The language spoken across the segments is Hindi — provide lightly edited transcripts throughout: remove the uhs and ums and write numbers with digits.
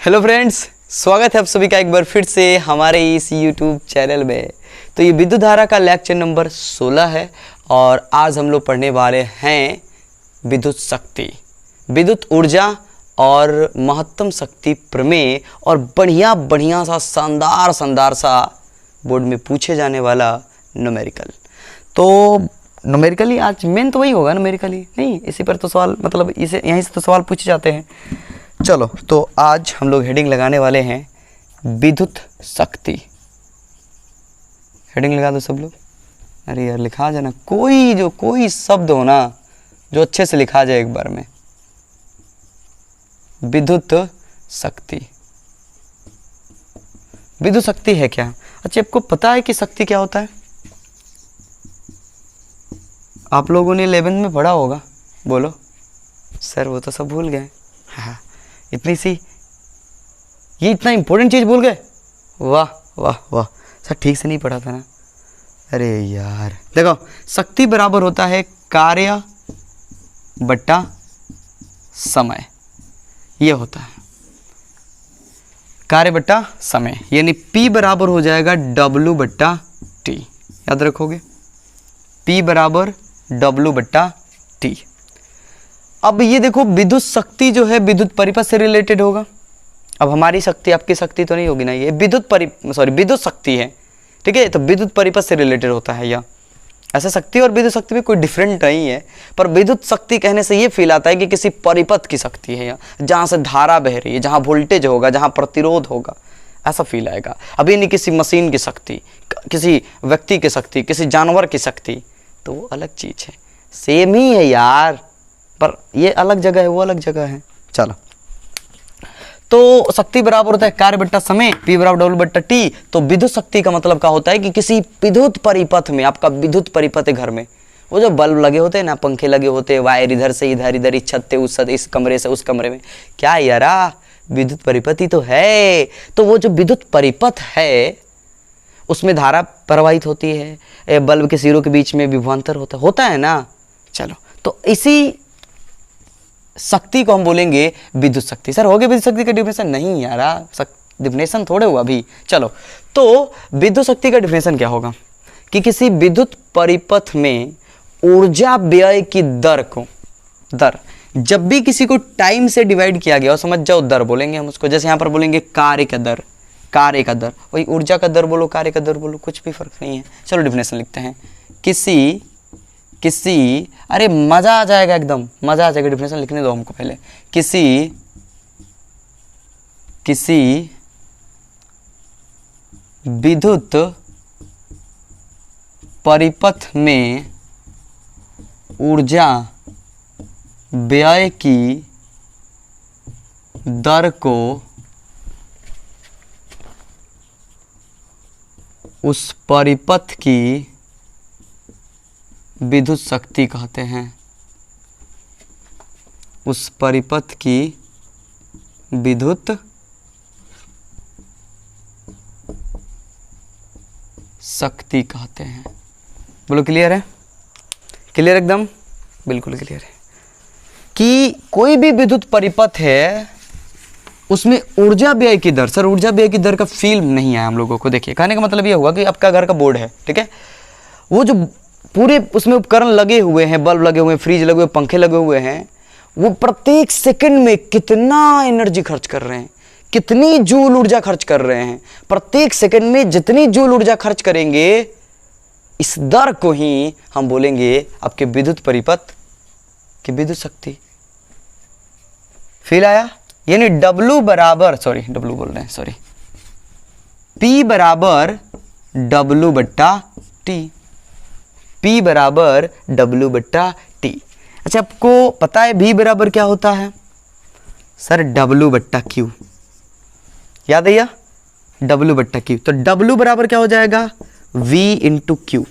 हेलो फ्रेंड्स, स्वागत है आप सभी का एक बार फिर से हमारे इस यूट्यूब चैनल में। तो ये विद्युत धारा का लेक्चर नंबर 16 है और आज हम लोग पढ़ने वाले हैं विद्युत शक्ति, विद्युत ऊर्जा और महत्तम शक्ति प्रमेय और बढ़िया सा शानदार सा बोर्ड में पूछे जाने वाला न्यूमेरिकल। तो न्यूमेरिकली आज मेन तो वही होगा, न्यूमेरिकली नहीं, इसी पर तो सवाल, मतलब इसे यहीं से तो सवाल पूछे जाते हैं। चलो, तो आज हम लोग हेडिंग लगाने वाले हैं विद्युत शक्ति। हेडिंग लगा दो सब लोग। अरे यार लिखा जाए ना, कोई शब्द हो ना जो अच्छे से लिखा जाए एक बार में। विद्युत शक्ति, विद्युत शक्ति है क्या? अच्छा, आपको पता है कि शक्ति क्या होता है? आप लोगों ने 11th में पढ़ा होगा। बोलो सर, वो तो सब भूल गए। हाँ, इतनी सी, ये इतना इंपॉर्टेंट चीज भूल गए? वाह वाह वाह, सर ठीक से नहीं पढ़ा था ना। अरे यार देखो, शक्ति बराबर होता है कार्य बट्टा समय। ये होता है कार्य बट्टा समय, यानी P बराबर हो जाएगा W बट्टा T। याद रखोगे, P बराबर W बट्टा T। अब ये देखो, विद्युत शक्ति जो है विद्युत परिपथ से रिलेटेड होगा। अब हमारी शक्ति आपकी शक्ति तो नहीं होगी ना, ये विद्युत शक्ति है, ठीक है। तो विद्युत परिपथ से रिलेटेड होता है यह। ऐसे शक्ति और विद्युत शक्ति में कोई डिफरेंट नहीं है, पर विद्युत शक्ति कहने से ये फील आता है कि किसी परिपथ की शक्ति है, जहाँ से धारा बह रही है, जहाँ वोल्टेज होगा, जहाँ प्रतिरोध होगा, ऐसा फील आएगा। अब ये नहीं किसी मशीन की शक्ति, किसी व्यक्ति की शक्ति, किसी जानवर की शक्ति, तो वो अलग चीज़ है। सेम ही है यार, पर ये अलग जगह है, वो अलग जगह है। चलो, तो शक्ति बराबर होता है कार्य बट्टा समय, P बराबर W बट्टा T। तो विद्युत शक्ति का मतलब क्या होता है कि किसी विद्युत परिपथ में, आपका विद्युत परिपथ है घर में, वो जो बल्ब लगे होते हैं ना, पंखे लगे होते हैं, वायर इधर से इधर, इस छत से इस कमरे से उस कमरे में, क्या यारा विद्युत परिपथ ही तो है। तो वो जो विद्युत परिपथ है उसमें धारा प्रवाहित होती है, बल्ब के सिरों के बीच में विभवांतर होता है ना। चलो, तो इसी शक्ति को हम बोलेंगे विद्युत शक्ति। सर हो गया विद्युत शक्ति का डिफिनेशन? नहीं यार, डिफिनेशन थोड़े हुआ अभी। चलो, तो विद्युत शक्ति का डिफिनेशन क्या होगा कि किसी विद्युत परिपथ में ऊर्जा व्यय की दर जब भी किसी को टाइम से डिवाइड किया गया, और समझ जाओ दर बोलेंगे हम उसको। जैसे यहाँ पर बोलेंगे कार्य का दर, वही ऊर्जा का दर बोलो, कार्य का दर बोलो, कुछ भी फर्क नहीं है। चलो डिफिनेशन लिखते हैं। किसी अरे मजा आ जाएगा, एकदम मजा आ जाएगा। डिफिनेशन लिखने दो हमको पहले। किसी विद्युत परिपथ में ऊर्जा व्यय की दर को उस परिपथ की विद्युत शक्ति कहते हैं। उस परिपथ की विद्युत शक्ति कहते हैं। बोलो क्लियर है? क्लियर एकदम, बिल्कुल क्लियर है कि कोई भी विद्युत परिपथ है उसमें ऊर्जा व्यय की दर। सर ऊर्जा व्यय की दर का फील नहीं आया हम लोगों को। देखिए, कहने का मतलब ये हुआ कि आपका घर का बोर्ड है, ठीक है, वो जो पूरे उसमें उपकरण लगे हुए हैं, बल्ब लगे हुए हैं, फ्रिज लगे हुए, पंखे लगे हुए हैं, वो प्रत्येक सेकंड में कितना एनर्जी खर्च कर रहे हैं, कितनी जूल ऊर्जा खर्च कर रहे हैं। प्रत्येक सेकंड में जितनी जूल ऊर्जा खर्च करेंगे, इस दर को ही हम बोलेंगे आपके विद्युत परिपथ की विद्युत शक्ति। फील आया? यानी W बराबर, P बराबर W बट्टा T, P बराबर W बट्टा T। अच्छा, आपको पता है V बराबर क्या होता है? सर W बट्टा Q। याद है या? W बट्टा Q। तो W बराबर क्या हो जाएगा? V into Q।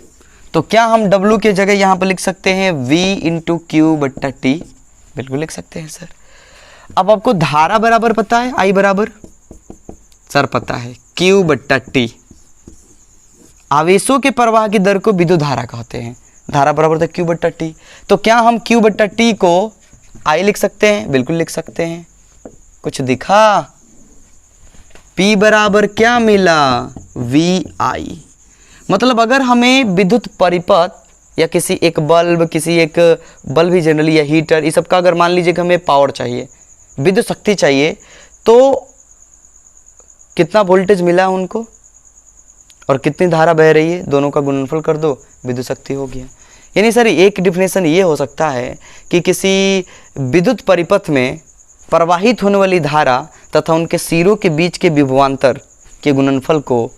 तो क्या हम W की जगह यहाँ पर लिख सकते हैं V इंटू Q बट्टा T? बिल्कुल लिख सकते हैं सर। अब आपको धारा बराबर पता है, I बराबर? सर पता है, Q बट्टा T। आवेशों के प्रवाह की दर को विद्युत धारा कहते हैं। धारा बराबर था Q बट्टा T। तो क्या हम Q बट्टा T को I लिख सकते हैं? बिल्कुल लिख सकते हैं। कुछ दिखा? P बराबर क्या मिला, VI। मतलब अगर हमें विद्युत परिपथ या किसी एक बल्ब ही जनरली या हीटर, इस सब का अगर मान लीजिए कि हमें पावर चाहिए, विद्युत शक्ति चाहिए, तो कितना वोल्टेज मिला उनको और कितनी धारा बह रही है, दोनों का गुणनफल कर दो, विद्युत शक्ति हो गया। यानी सर एक डिफिनेशन ये हो सकता है कि किसी विद्युत परिपथ में प्रवाहित होने वाली धारा तथा उनके सिरों के बीच के विभवांतर के गुणनफल को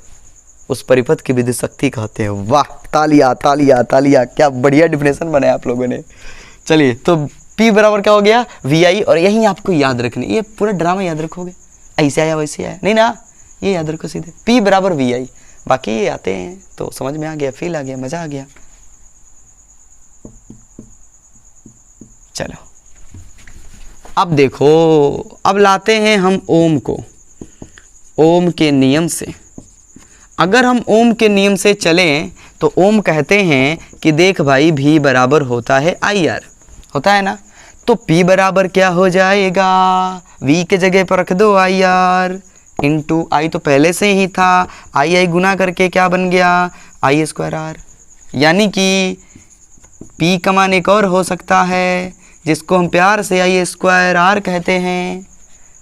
उस परिपथ की विद्युत शक्ति कहते हैं। वाह, तालियां तालियां तालियां, क्या बढ़िया डिफिनेशन बनाया आप लोगों ने। चलिए, तो P बराबर क्या हो गया, VI। और यही आपको याद रखनी, ये पूरा ड्रामा याद रखोगे, ऐसे आया वैसे आया नहीं ना, ये याद रखो सीधे, P बराबर VI। बाकी ये आते हैं तो समझ में आ गया, फील आ गया, मजा आ गया। चलो अब देखो, अब लाते हैं हम ओम को, ओम के नियम से। अगर हम ओम के नियम से चलें तो ओम कहते हैं कि देख भाई, V बराबर होता है IR, होता है ना, तो P बराबर क्या हो जाएगा, V के जगह पर रख दो IR इंटू I, तो पहले से ही था, I गुना करके क्या बन गया, I स्क्वायर R। यानी कि P का मान एक और हो सकता है जिसको हम प्यार से I स्क्वायर R कहते हैं,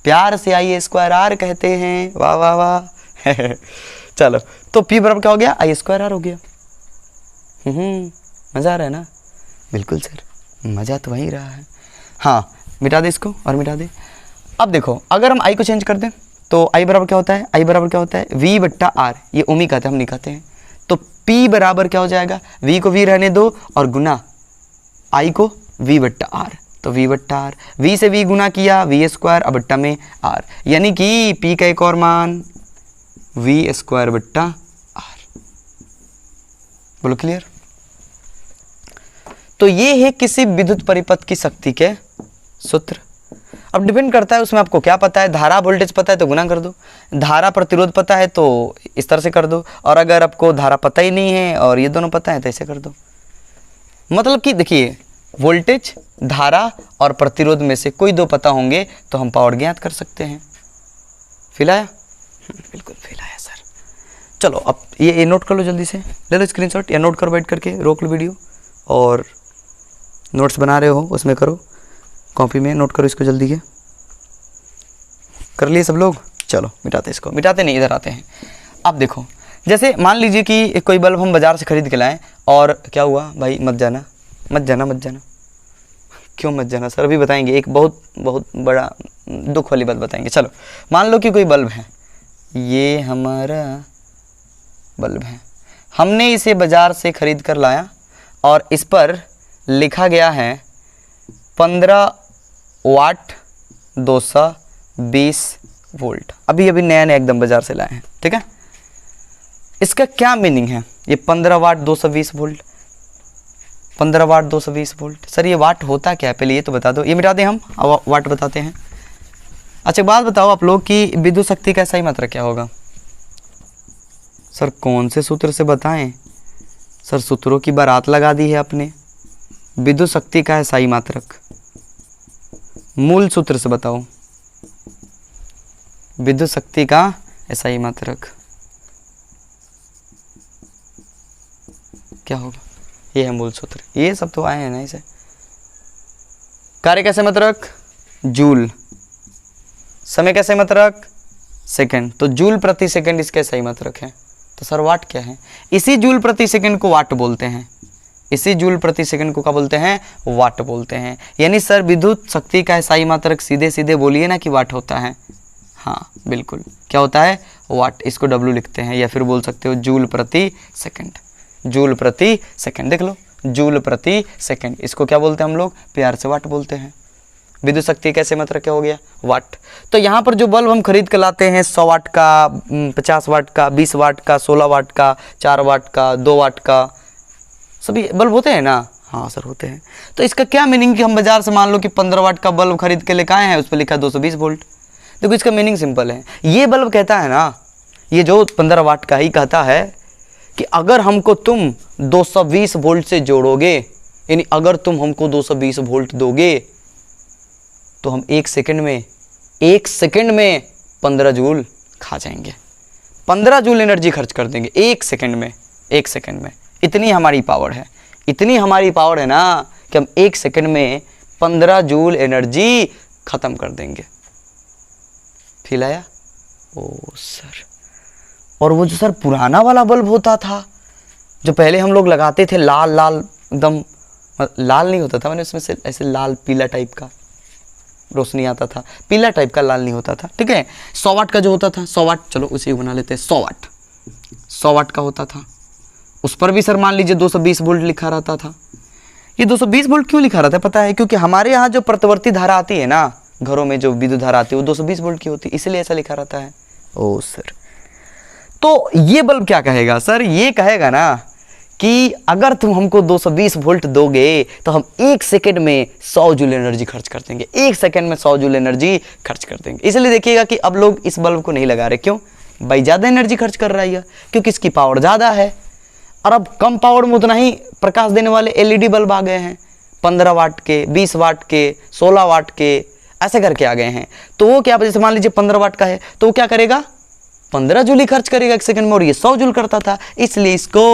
प्यार से I स्क्वायर R कहते हैं। वाह वाह वाह चलो, तो P बराबर क्या हो गया, I स्क्वायर R हो गया। मज़ा आ रहा है ना, बिल्कुल सर, मज़ा तो वही रहा है। हाँ, मिटा दे इसको और मिटा दे। अब देखो, अगर हम I को चेंज कर दें तो I बराबर क्या होता है, I बराबर क्या होता है, V बट्टा R। ये ओमी कहते हैं, हम नहीं कहते हैं। तो P बराबर क्या हो जाएगा, V को V रहने दो और गुना I को V बट्टा R, तो V बट्टा R, V से V गुना किया, V स्क्वायर, अब बट्टा में R, यानी कि P का एक और मान V स्क्वायर बट्टा R। बोलो क्लियर। तो ये है किसी विद्युत परिपथ की शक्ति के सूत्र। अब डिपेंड करता है उसमें आपको क्या पता है, धारा वोल्टेज पता है तो गुना कर दो, धारा प्रतिरोध पता है तो इस तरह से कर दो, और अगर आपको धारा पता ही नहीं है और ये दोनों पता है तो ऐसे कर दो। मतलब कि देखिए, वोल्टेज, धारा और प्रतिरोध में से कोई दो पता होंगे तो हम पावर ज्ञात कर सकते हैं। फील आया? बिल्कुल फील आया सर। चलो अब ये नोट कर लो, जल्दी से ले लो स्क्रीनशॉट या नोट करो, बैठ करके रोक लो वीडियो, और नोट्स बना रहे हो उसमें करो, कॉपी में नोट करो इसको, जल्दी के कर लिए सब लोग। चलो मिटाते, इसको मिटाते नहीं, इधर आते हैं। अब देखो, जैसे मान लीजिए कि कोई बल्ब हम बाज़ार से खरीद के लाएं और क्या हुआ भाई, मत जाना मत जाना मत जाना। क्यों मत जाना सर, अभी बताएंगे, एक बहुत बहुत बड़ा दुख वाली बात बताएंगे। चलो मान लो कि कोई बल्ब है, ये हमारा बल्ब है, हमने इसे बाज़ार से ख़रीद कर लाया और इस पर लिखा गया है 15 वाट 220 वोल्ट। अभी अभी नया नया एकदम बाज़ार से लाए हैं, ठीक है। इसका क्या मीनिंग है, ये 15 वाट 220 वोल्ट, 15 वाट 220 वोल्ट। सर ये वाट होता क्या है, पहले ये तो बता दो, ये मिटा दें हम, अब वाट बताते हैं। अच्छा बात बताओ आप लोग कि विद्युत शक्ति का सही मात्रा क्या होगा। सर कौन से सूत्र से बताएं, सर सूत्रों की बारात लगा दी है आपने। विद्युत शक्ति का है सही मात्रक, मूल सूत्र से बताओ, विद्युत शक्ति का सही मात्रक क्या होगा, ये है मूल सूत्र। ये सब तो आए हैं ना, इसे कार्य कैसे मात्रक जूल, समय कैसे मात्रक सेकंड, तो जूल प्रति सेकंड इसके सही मात्रक है। तो सर वाट क्या है, इसी जूल प्रति सेकंड को वाट बोलते हैं, इसी जूल प्रति सेकंड को क्या बोलते हैं, वाट बोलते हैं। यानी सर विद्युत शक्ति का सही मात्रक सीधे सीधे बोलिए ना कि वाट होता है। हाँ बिल्कुल, क्या होता है, वाट, इसको डब्ल्यू लिखते हैं, या फिर बोल सकते हो जूल प्रति सेकंड, जूल प्रति सेकंड। देख लो, जूल प्रति सेकंड, इसको क्या बोलते हैं हम लोग, प्यार से वाट बोलते हैं। विद्युत शक्ति कैसे मात्रक क्या हो गया, वाट। तो यहाँ पर जो बल्ब हम खरीद कर लाते हैं 100 वाट का, 50 वाट का, 20 वाट का, 16 वाट का, 4 वाट का, 2 वाट का, सभी बल्ब होते हैं ना। हाँ सर होते हैं। तो इसका क्या मीनिंग कि हम बाजार से मान लो कि 15 वाट का बल्ब खरीद के लेकर आए हैं, उस पर लिखा है 220 वोल्ट। देखो इसका मीनिंग सिंपल है, ये बल्ब कहता है ना, ये जो 15 वाट का ही कहता है कि अगर हमको तुम 220 वोल्ट से जोड़ोगे, यानी अगर तुम हमको 220 वोल्ट दोगे तो हम एक सेकंड में 15 जूल खा जाएंगे। 15 जूल एनर्जी खर्च कर देंगे 1 सेकंड में, 1 सेकंड में। इतनी हमारी पावर है, इतनी हमारी पावर है ना कि हम 1 सेकंड में 15 जूल एनर्जी खत्म कर देंगे। फील आया? ओ सर, और वो जो सर पुराना वाला बल्ब होता था जो पहले हम लोग लगाते थे, लाल लाल एकदम, लाल नहीं होता था, मैंने उसमें से ऐसे लाल पीला टाइप का रोशनी आता था, पीला टाइप का, लाल नहीं होता था, ठीक है। 100 वाट का जो होता था, 100 वाट, चलो उसी को बना लेते हैं, 100 वाट, 100 वाट का होता था। उस पर भी सर मान लीजिए 220 वोल्ट लिखा रहता था। ये 220 वोल्ट क्यों लिखा रहता है पता है? क्योंकि हमारे यहाँ जो प्रतिवर्ती धारा आती है ना, घरों में जो विद्युत धारा आती है वो 220 वोल्ट की होती है, इसलिए ऐसा लिखा रहता है। ओ सर, तो ये बल्ब क्या कहेगा सर? ये कहेगा ना कि अगर तुम हमको 220 वोल्ट दोगे तो हम 1 सेकंड में 100 जूल एनर्जी खर्च कर देंगे, 1 सेकंड में 100 जूल एनर्जी खर्च कर देंगे। इसलिए देखिएगा कि अब लोग इस बल्ब को नहीं लगा रहे। क्यों भाई? ज़्यादा एनर्जी खर्च कर रहा है, क्योंकि इसकी पावर ज़्यादा है। और अब कम पावर में उतना ही प्रकाश देने वाले एलईडी बल्ब आ गए हैं, 15 वाट के, 20 वाट के, 16 वाट के, ऐसे करके आ गए हैं। तो वो क्या, जैसे मान लीजिए 15 वाट का है तो वो क्या करेगा? 15 जूल ही खर्च करेगा 1 सेकंड में, और ये 100 जूल करता था। इसलिए इसको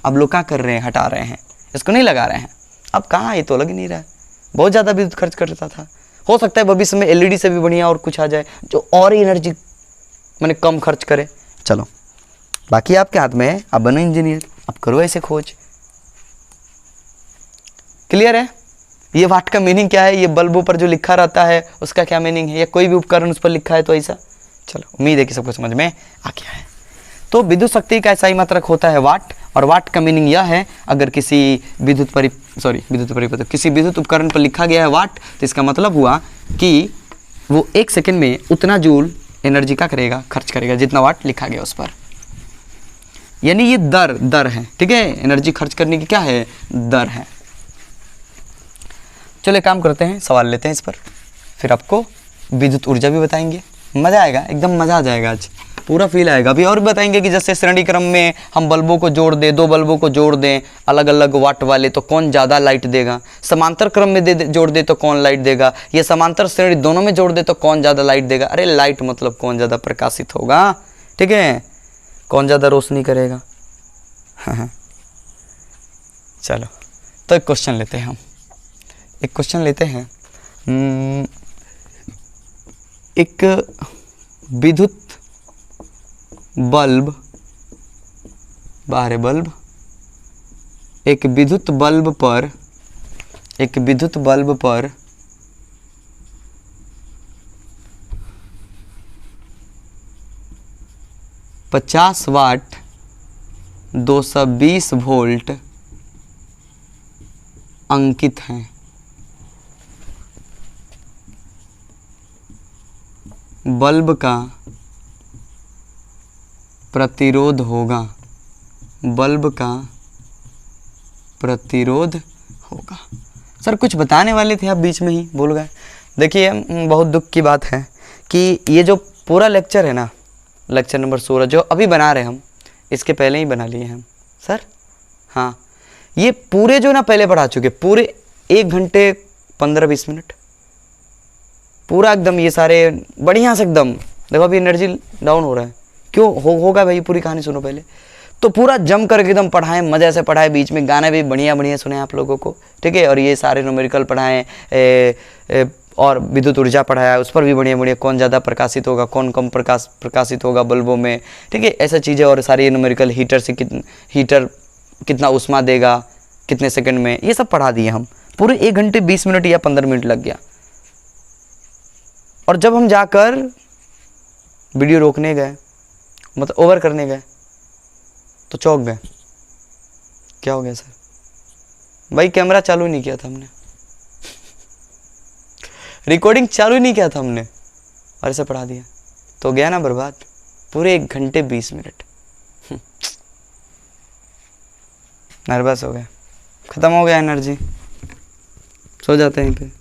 अब लोग क्या कर रहे हैं? हटा रहे हैं, इसको नहीं लगा रहे हैं। अब कहाँ, ये तो लग ही नहीं रहा है, बहुत ज़्यादा विद्युत खर्च करता था। हो सकता है भविष्य में एलईडी से भी बढ़िया और कुछ आ जाए जो और ही एनर्जी मैंने कम खर्च करे। चलो बाकी आपके हाथ में है, आप बनो इंजीनियर, आप करो ऐसे खोज। क्लियर है? ये वाट का मीनिंग क्या है, ये बल्बों पर जो लिखा रहता है उसका क्या मीनिंग है, या कोई भी उपकरण उस पर लिखा है तो ऐसा। चलो उम्मीद है कि सबको समझ में आ गया है। तो विद्युत शक्ति का ऐसा ही मात्रक होता है वाट, और वाट का मीनिंग यह है अगर किसी किसी विद्युत उपकरण पर लिखा गया है वाट, तो इसका मतलब हुआ कि वो 1 सेकंड में उतना जूल एनर्जी का करेगा, खर्च करेगा जितना वाट लिखा गया उस पर। यानी ये दर है, ठीक है। एनर्जी खर्च करने की क्या है? दर है। चलो एक काम करते हैं, सवाल लेते हैं इस पर, फिर आपको विद्युत ऊर्जा भी बताएंगे। मज़ा आएगा, एकदम मज़ा आ जाएगा, आज पूरा फील आएगा। अभी और भी बताएंगे कि जैसे श्रेणी क्रम में हम बल्बों को जोड़ दें, 2 बल्बों को जोड़ दें अलग अलग वाट वाले, तो कौन ज़्यादा लाइट देगा। समांतर क्रम में जोड़ दे तो कौन लाइट देगा, ये समांतर श्रेणी दोनों में जोड़ दे तो कौन ज़्यादा लाइट देगा। अरे लाइट मतलब कौन ज़्यादा प्रकाशित होगा, ठीक है, कौन ज़्यादा रोशनी करेगा। हाँ। चलो तो एक क्वेश्चन लेते हैं हम, एक क्वेश्चन लेते हैं। एक विद्युत बल्ब, बाहर है बल्ब, एक विद्युत बल्ब पर 50 वाट 220 वोल्ट अंकित हैं। बल्ब का प्रतिरोध होगा, बल्ब का प्रतिरोध होगा। सर कुछ बताने वाले थे आप बीच में ही भूल गए। देखिए बहुत दुख की बात है कि ये जो पूरा लेक्चर है ना, लेक्चर नंबर 16 जो अभी बना रहे हम, इसके पहले ही बना लिए हम सर। हाँ, ये पूरे जो ना पहले पढ़ा चुके, पूरे 1 घंटे 15-20 मिनट पूरा एकदम, ये सारे बढ़िया से एकदम। देखो अभी एनर्जी डाउन हो रहा है, क्यों होगा भाई? पूरी कहानी सुनो पहले, तो पूरा जम करके एकदम पढ़ाएं, मज़े से पढ़ाएं, बीच में गाने भी बढ़िया बढ़िया सुने आप लोगों को, ठीक है। और ये सारे न्यूमेरिकल पढ़ाएं, और विद्युत ऊर्जा पढ़ाया, उस पर भी बढ़िया बढ़िया, कौन ज़्यादा प्रकाशित होगा, कौन कम प्रकाशित होगा बल्बों में, ठीक है, ऐसा चीज़ें। और सारी न्यूमेरिकल हीटर कितना ऊष्मा देगा कितने सेकंड में, ये सब पढ़ा दिए हम। पूरे 1 घंटे 20 मिनट या 15 मिनट लग गया। और जब हम जाकर वीडियो रोकने गए, मतलब ओवर करने गए, तो चौंक गए। क्या हो गया सर? भाई कैमरा चालू नहीं किया था हमने, रिकॉर्डिंग चालू नहीं किया था हमने, और ऐसे पढ़ा दिया, तो गया ना बर्बाद पूरे 1 घंटे 20 मिनट। नर्वस हो गया, ख़त्म हो गया एनर्जी, सो जाते हैं पे।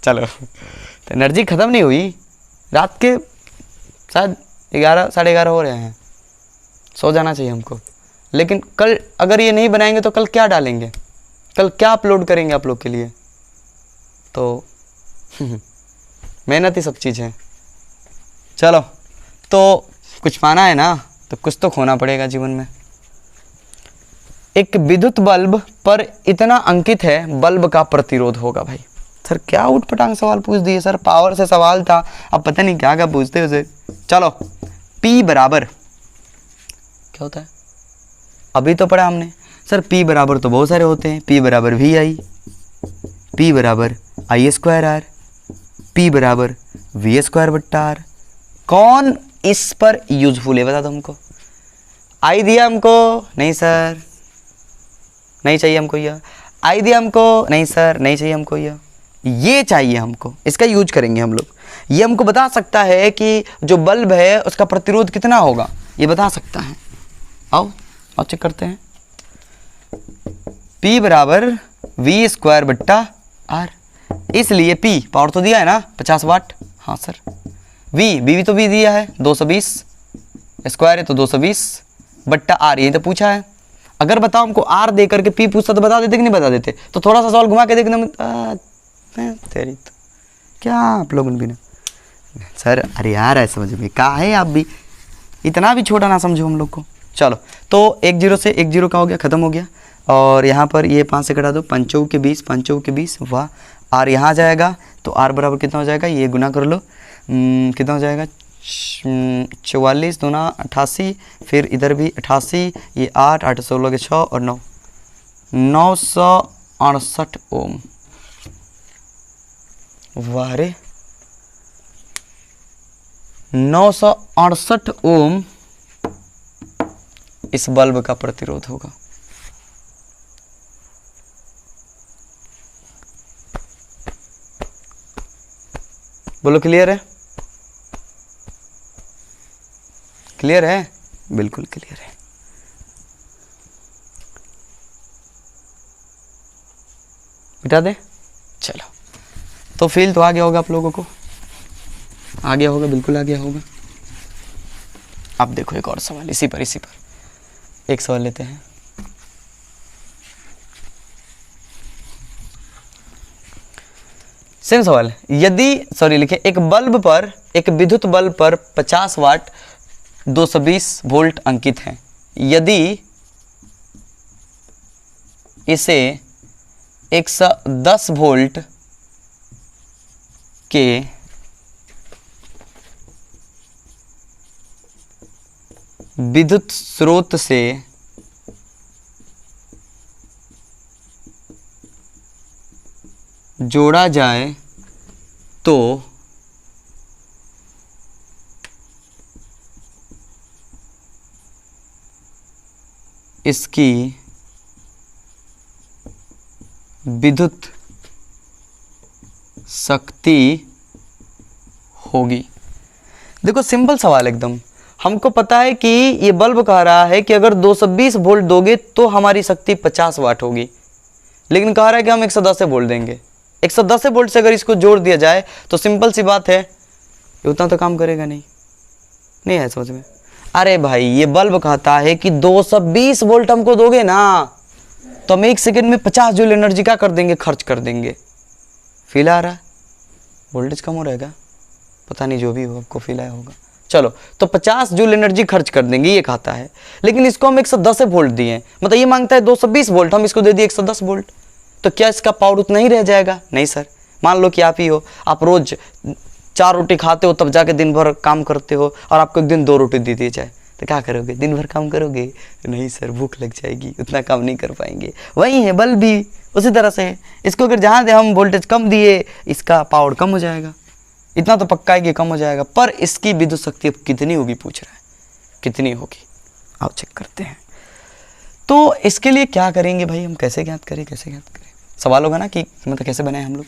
चलो तो एनर्जी ख़त्म नहीं हुई, रात के शायद 11 साढ़े 11 हो रहे हैं, सो जाना चाहिए हमको। लेकिन कल अगर ये नहीं बनाएंगे तो कल क्या डालेंगे, कल क्या अपलोड करेंगे आप लोग के लिए? तो मेहनत ही सब चीज़ है। चलो तो कुछ पाना है ना, तो कुछ तो खोना पड़ेगा जीवन में। एक विद्युत बल्ब पर इतना अंकित है, बल्ब का प्रतिरोध होगा। भाई सर क्या उठपटांग सवाल पूछ दिए सर, पावर से सवाल था, अब पता नहीं क्या क्या पूछते उसे। चलो P बराबर क्या होता है, अभी तो पढ़ा हमने सर। P बराबर तो बहुत सारे होते हैं, P बराबर VI, P बराबर I²R, P बराबर V²/R। कौन इस पर यूजफुल है बता दो हमको। I दिया हमको, नहीं सर नहीं चाहिए हमको यह। I दिया हमको, नहीं सर नहीं चाहिए हमको यह। ये चाहिए हमको, इसका यूज करेंगे हम लोग। ये हमको बता सकता है कि जो बल्ब है उसका प्रतिरोध कितना होगा, ये बता सकता है। आओ चेक करते हैं। P बराबर V²/R, इसलिए P पावर तो दिया है ना 50 वाट, हाँ सर। V भी तो V दिया है 220, स्क्वायर है तो 220/R, यही तो पूछा है। अगर बताओ हमको R दे करके P पूछता तो बता देते कि नहीं बता देते। तो थोड़ा सा सवाल घुमा के देखना। तेरी तो क्या आप लोगों भी ना सर, अरे यार ऐसा समझ में क्या है, आप भी इतना भी छोटा ना समझो हम लोग को। चलो तो 1 0 से 1 0 का हो गया, ख़त्म हो गया। और यहाँ पर ये 5 से कटा दो, 5 चौक के 20, 5 चौक के 20, वाह। R यहाँ जाएगा तो R बराबर कितना हो जाएगा, ये गुना कर लो, कितना हो जाएगा 44 दूना 88, फिर इधर भी 88, ये 8 8 16 के 6 और 9, 968 ओम। वाह रे 968 ओम इस बल्ब का प्रतिरोध होगा। बोलो क्लियर है, क्लियर है, बिल्कुल क्लियर है। मिटा दे, चलो तो फील तो आ गया होगा आप लोगों को, आ गया होगा, बिल्कुल आ गया होगा। अब देखो एक और सवाल इसी पर एक सवाल लेते हैं। सेम सवाल, यदि लिखे एक बल्ब पर, एक विद्युत बल्ब पर 50 वाट 220 वोल्ट अंकित हैं, यदि इसे 110 वोल्ट के विद्युत स्रोत से जोड़ा जाए तो इसकी विद्युत शक्ति होगी। देखो सिंपल सवाल एकदम, हमको पता है कि ये बल्ब कह रहा है कि अगर 220 वोल्ट दोगे तो हमारी शक्ति 50 वाट होगी, लेकिन कह रहा है कि हम 110 वोल्ट देंगे। 110 वोल्ट से अगर इसको जोड़ दिया जाए तो सिंपल सी बात है उतना तो काम करेगा नहीं है समझ में। अरे भाई ये बल्ब कहता है कि 220 वोल्ट हमको दोगे ना तो हम 1 सेकेंड में 50 जूल एनर्जी का कर देंगे, खर्च कर देंगे। फील आ रहा है, वोल्टेज कम हो रहेगा, पता नहीं जो भी हो आपको फील आया होगा। चलो तो 50 जूल एनर्जी खर्च कर देंगे ये कहता है, लेकिन इसको हम 110 वोल्ट दिए, मतलब ये मांगता है 220 वोल्ट, हम इसको दे दिए 110 वोल्ट, तो क्या इसका पावर उतना ही रह जाएगा? नहीं सर। मान लो कि आप ही हो, आप रोज 4 रोटी खाते हो तब जाके दिन भर काम करते हो और आपको एक दिन 2 रोटी दे दी जाए तो क्या करोगे? दिन भर काम करोगे? नहीं सर, भूख लग जाएगी, उतना काम नहीं कर पाएंगे। वही है बल्ब भी उसी तरह से है, इसको अगर जहाँ दे हम वोल्टेज कम दिए इसका पावर कम हो जाएगा, इतना तो पक्का है कि कम हो जाएगा। पर इसकी विद्युत शक्ति अब कितनी होगी पूछ रहा है, कितनी होगी आप चेक करते हैं। तो इसके लिए क्या करेंगे भाई, हम कैसे ज्ञात करें, सवाल होगा ना कि मतलब कैसे बनाए हम लोग।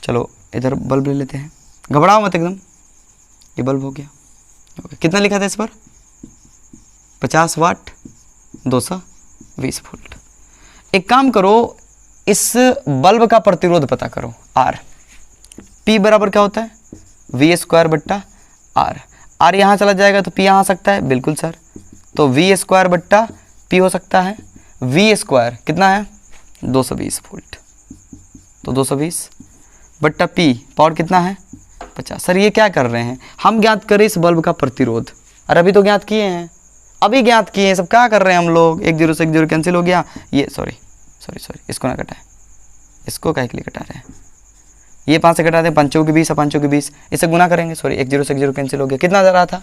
चलो इधर बल्ब ले लेते हैं, घबराओ मत एकदम। ये बल्ब हो गया, कितना लिखा था इस पर? 50 वाट 220 वोल्ट। एक काम करो, इस बल्ब का प्रतिरोध पता करो R। P बराबर क्या होता है? V²/R। R यहाँ चला जाएगा तो P यहाँ आ सकता है, बिल्कुल सर। तो V²/P हो सकता है। V² कितना है? 220 वोल्ट, तो 220/P पावर कितना है? 50। सर ये क्या कर रहे हैं, हम ज्ञात करें इस बल्ब का प्रतिरोध। अरे अभी तो ज्ञात किए हैं, अभी ज्ञात किए हैं, सब क्या कर रहे हैं हम लोग। 1 0 से 1 0 कैंसिल हो गया। ये सॉरी इसको ना कटाए, इसको काहे के लिए कटा रहे हैं, ये 5 से कटा दें, 5 के 20 और 5 के 20, इसे गुना करेंगे। सॉरी 1 0 से 1 0 कैंसिल हो गया। कितना जा रहा था,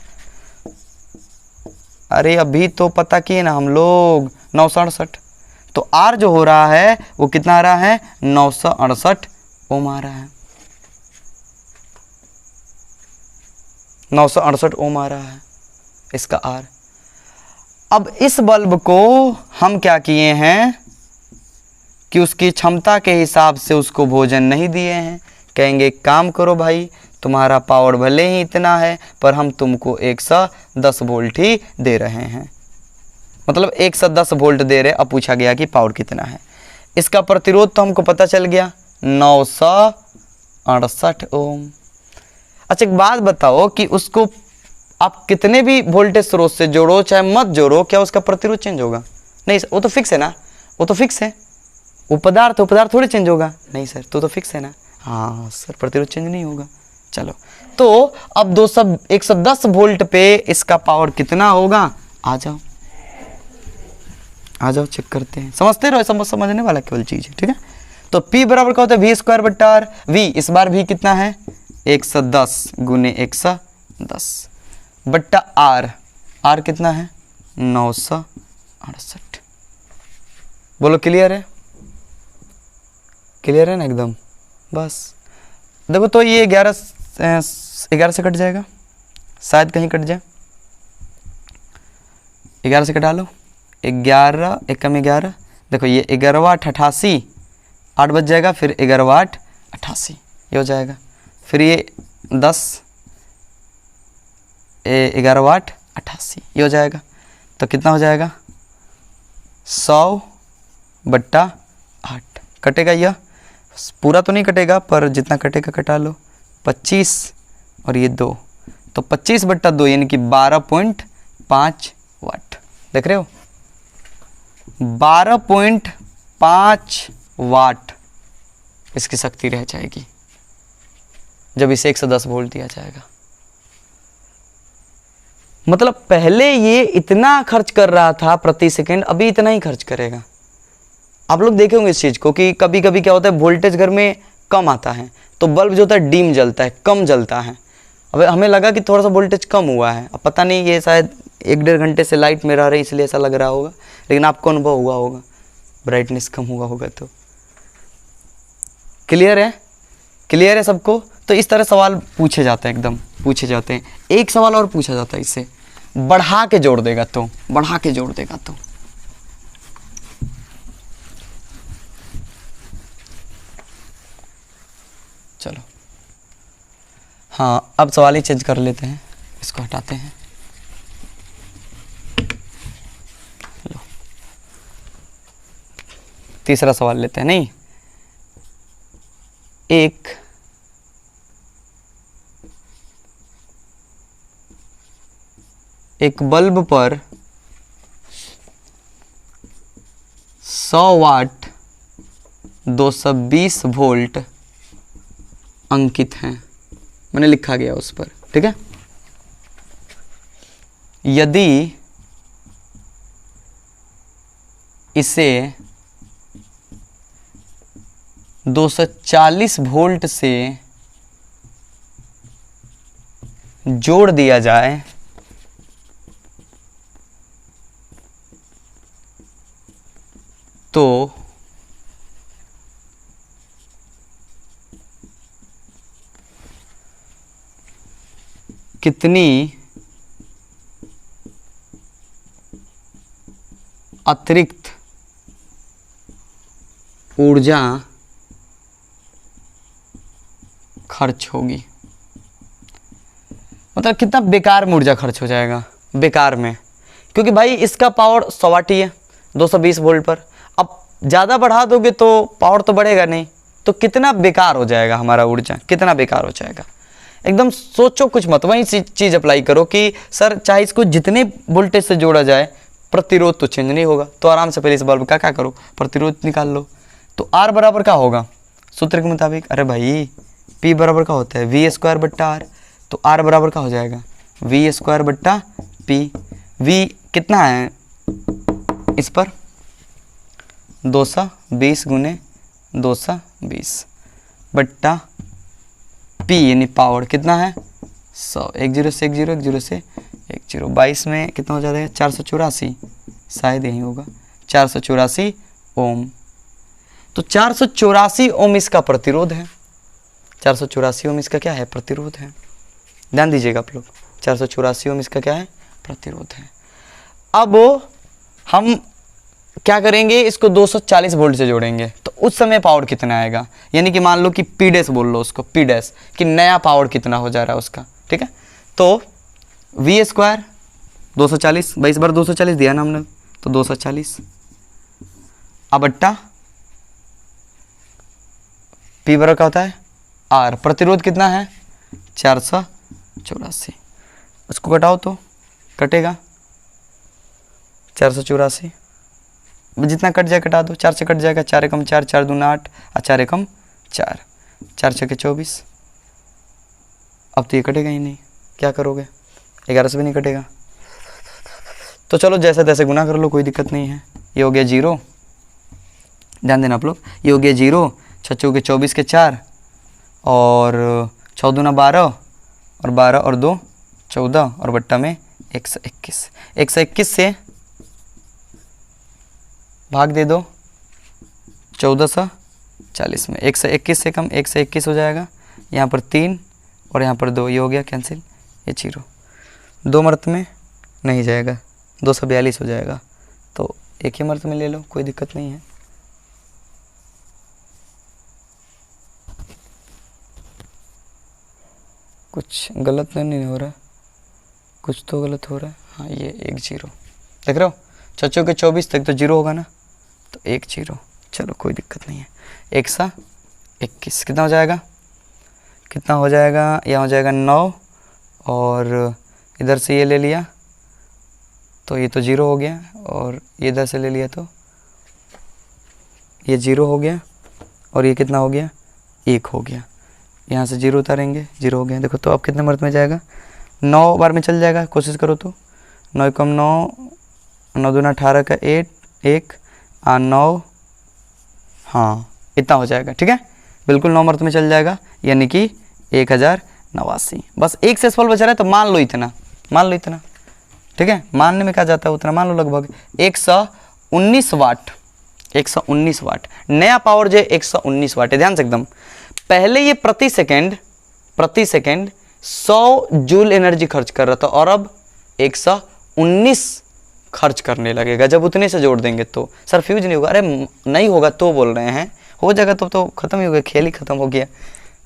अरे अभी तो पता किए ना हम लोग 968। तो आर जो हो रहा है वो कितना आ रहा है, 968 ओम आ रहा है, 968 ओम आ रहा है इसका आर। अब इस बल्ब को हम क्या किए हैं कि उसकी क्षमता के हिसाब से उसको भोजन नहीं दिए हैं। कहेंगे काम करो भाई, तुम्हारा पावर भले ही इतना है पर हम तुमको 110 वोल्ट ही दे रहे हैं, मतलब 110 वोल्ट दे रहे। अब पूछा गया कि पावर कितना है। इसका प्रतिरोध तो हमको पता चल गया 968 ओम। अच्छा एक बात बताओ कि उसको आप कितने भी वोल्टेज स्रोत से जोड़ो चाहे मत जोड़ो, क्या उसका प्रतिरोध चेंज होगा? नहीं सर, वो तो फिक्स है ना, वो तो फिक्स है। वो पदार्थ थोड़ी चेंज होगा। नहीं सर, तो फिक्स है ना। हाँ सर, प्रतिरोध चेंज नहीं होगा। चलो तो अब 110 वोल्ट पे इसका पावर कितना होगा, आ जाओ चेक करते हैं। समझते रहो, समझने वाला केवल चीज है, ठीक है। तो P बराबर क्या होता है, V² R। V इस बार V कितना है, 110 गुने 110 बट्टा R कितना है 968। बोलो क्लियर है, क्लियर है ना एकदम। बस देखो तो ये 11 से कट जाएगा, शायद कहीं कट जाए। 11 से कटा लो, 11 1 कम 11, देखो ये 11 8 88, 8 बच जाएगा, फिर 11 8 88 ये हो जाएगा। फिर ये 10 11 8 88 ये हो जाएगा। तो कितना हो जाएगा 100 बट्टा 8। कटेगा यह, पूरा तो नहीं कटेगा पर जितना कटेगा कटा लो। 25 और ये 2, तो 25 बट्टा 2 यानी कि 12.5 वाट। देख रहे हो 12.5 वाट इसकी शक्ति रह जाएगी जब इसे 110 वोल्ट दिया जाएगा। मतलब पहले ये इतना खर्च कर रहा था प्रति सेकंड, अभी इतना ही खर्च करेगा। आप लोग देखे होंगे इस चीज़ को कि कभी कभी क्या होता है, वोल्टेज घर में कम आता है तो बल्ब जो होता है डिम जलता है, कम जलता है। अब हमें लगा कि थोड़ा सा वोल्टेज कम हुआ है, अब पता नहीं ये शायद 1 डेढ़ घंटे से लाइट में रह रही इसलिए ऐसा लग रहा होगा, लेकिन आपको अनुभव हुआ होगा ब्राइटनेस कम हुआ होगा। तो क्लियर है, क्लियर है सबको। तो इस तरह सवाल पूछे जाते हैं, एकदम पूछे जाते हैं। एक सवाल और पूछा जाता है, इससे बढ़ा के जोड़ देगा तो, बढ़ा के जोड़ देगा तो। चलो हाँ, अब सवाल ही चेंज कर लेते हैं, इसको हटाते हैं। लो तीसरा सवाल लेते हैं। नहीं, एक बल्ब पर 100 वाट 220 वोल्ट अंकित हैं, मैंने लिखा गया उस पर, ठीक है। यदि इसे 240 वोल्ट से जोड़ दिया जाए तो कितनी अतिरिक्त ऊर्जा खर्च होगी? मतलब कितना बेकार में ऊर्जा खर्च हो जाएगा, बेकार में। क्योंकि भाई इसका पावर 100 वाट ही है 220 वोल्ट पर। अब ज़्यादा बढ़ा दोगे तो पावर तो बढ़ेगा नहीं, तो कितना बेकार हो जाएगा हमारा ऊर्जा, कितना बेकार हो जाएगा। एकदम सोचो कुछ मत, वही चीज़ अप्लाई करो कि सर चाहे इसको जितने वोल्टेज से जोड़ा जाए प्रतिरोध तो चेंज नहीं होगा, तो आराम से पहले इस बल्ब का क्या करो, प्रतिरोध निकाल लो। तो R बराबर क्या होगा सूत्र के मुताबिक? अरे भाई P बराबर क्या होता है V² बट्टा R, तो R बराबर क्या हो जाएगा V² बट्टा P, V कितना है इस पर 220 गुने 220 बट्टा P यानी पावर कितना है 100, 1 0 से 1 0, 1 0 से 1 0, 22 में कितना हो जाता है 484, शायद यही होगा 484 ओम। तो 484 ओम इसका प्रतिरोध है, 484 ओम इसका क्या है प्रतिरोध है, ध्यान दीजिएगा आप लोग, 484 ओम इसका क्या है प्रतिरोध है। अब हम क्या करेंगे, इसको 240 वोल्ट से जोड़ेंगे तो उस समय पावर कितना आएगा, यानी कि मान लो कि P डैश बोल लो उसको, P डैश कि नया पावर कितना हो जा रहा है उसका, ठीक है। तो V स्क्वायर 240, 22 बार 240 दिया ना हमने, तो 240 अब बट्टा P बराबर क्या होता है R, प्रतिरोध कितना है 484, उसको घटाओ तो कटेगा 484, जितना कट जाए कटा दो, 4 से कट जाएगा, 4 एकम 4, 4 दूना 8 और 4 एकम 4, 4 छके 24। अब तो ये कटेगा ही नहीं, क्या करोगे 11 से भी नहीं कटेगा, तो चलो जैसे तैसे गुना कर लो, कोई दिक्कत नहीं है। ये हो गया 0, ध्यान देना आप लोग, ये हो गया 0, 6 चौके 24 के 4 और 6 दूना 12 और 12 और 2 14 और बट्टा में 121, 121 से भाग दे दो 1440 में, 121 से कम 121 हो जाएगा, यहाँ पर 3 और यहाँ पर 2, ये हो गया कैंसिल, ये 0, 2 मर्त में नहीं जाएगा, 242 हो जाएगा, तो एक ही मर्त में ले लो, कोई दिक्कत नहीं है। कुछ गलत नहीं हो रहा, कुछ तो गलत हो रहा है, हाँ ये 1 0 देख रहे हो, 6 के 24 तक तो 0 होगा ना, तो 1 0, चलो कोई दिक्कत नहीं है। 121 कितना हो जाएगा, कितना हो जाएगा, यहाँ हो जाएगा 9 और इधर से ये ले लिया तो ये तो 0 हो गया, और ये इधर से ले लिया तो ये 0 हो गया, और ये कितना हो गया 1 हो गया, यहाँ से 0 उतारेंगे 0 हो गया। देखो तो अब कितने मर्द में जाएगा, 9 बार में चल जाएगा, कोशिश करो तो 9 कम 9, 9 दूना 18 का 1 और 9, हाँ इतना हो जाएगा, ठीक है बिल्कुल 9 मर्द में चल जाएगा, यानी कि 1089। बस एक से सवाल बचा रहा है, तो मान लो इतना, मान लो इतना, ठीक है, मानने में क्या जाता है उतना मान लो, लगभग 119 वाट, 119 वाट नया पावर जो है 119 वाट है, ध्यान से एकदम। पहले ये प्रति सेकेंड 100 जूल एनर्जी खर्च कर रहा था, और अब 119 खर्च करने लगेगा जब उतने से जोड़ देंगे तो। सर फ्यूज नहीं होगा, अरे नहीं होगा तो बोल रहे हैं, हो जाएगा तो खत्म ही हो गया, खेल ही खत्म हो गया।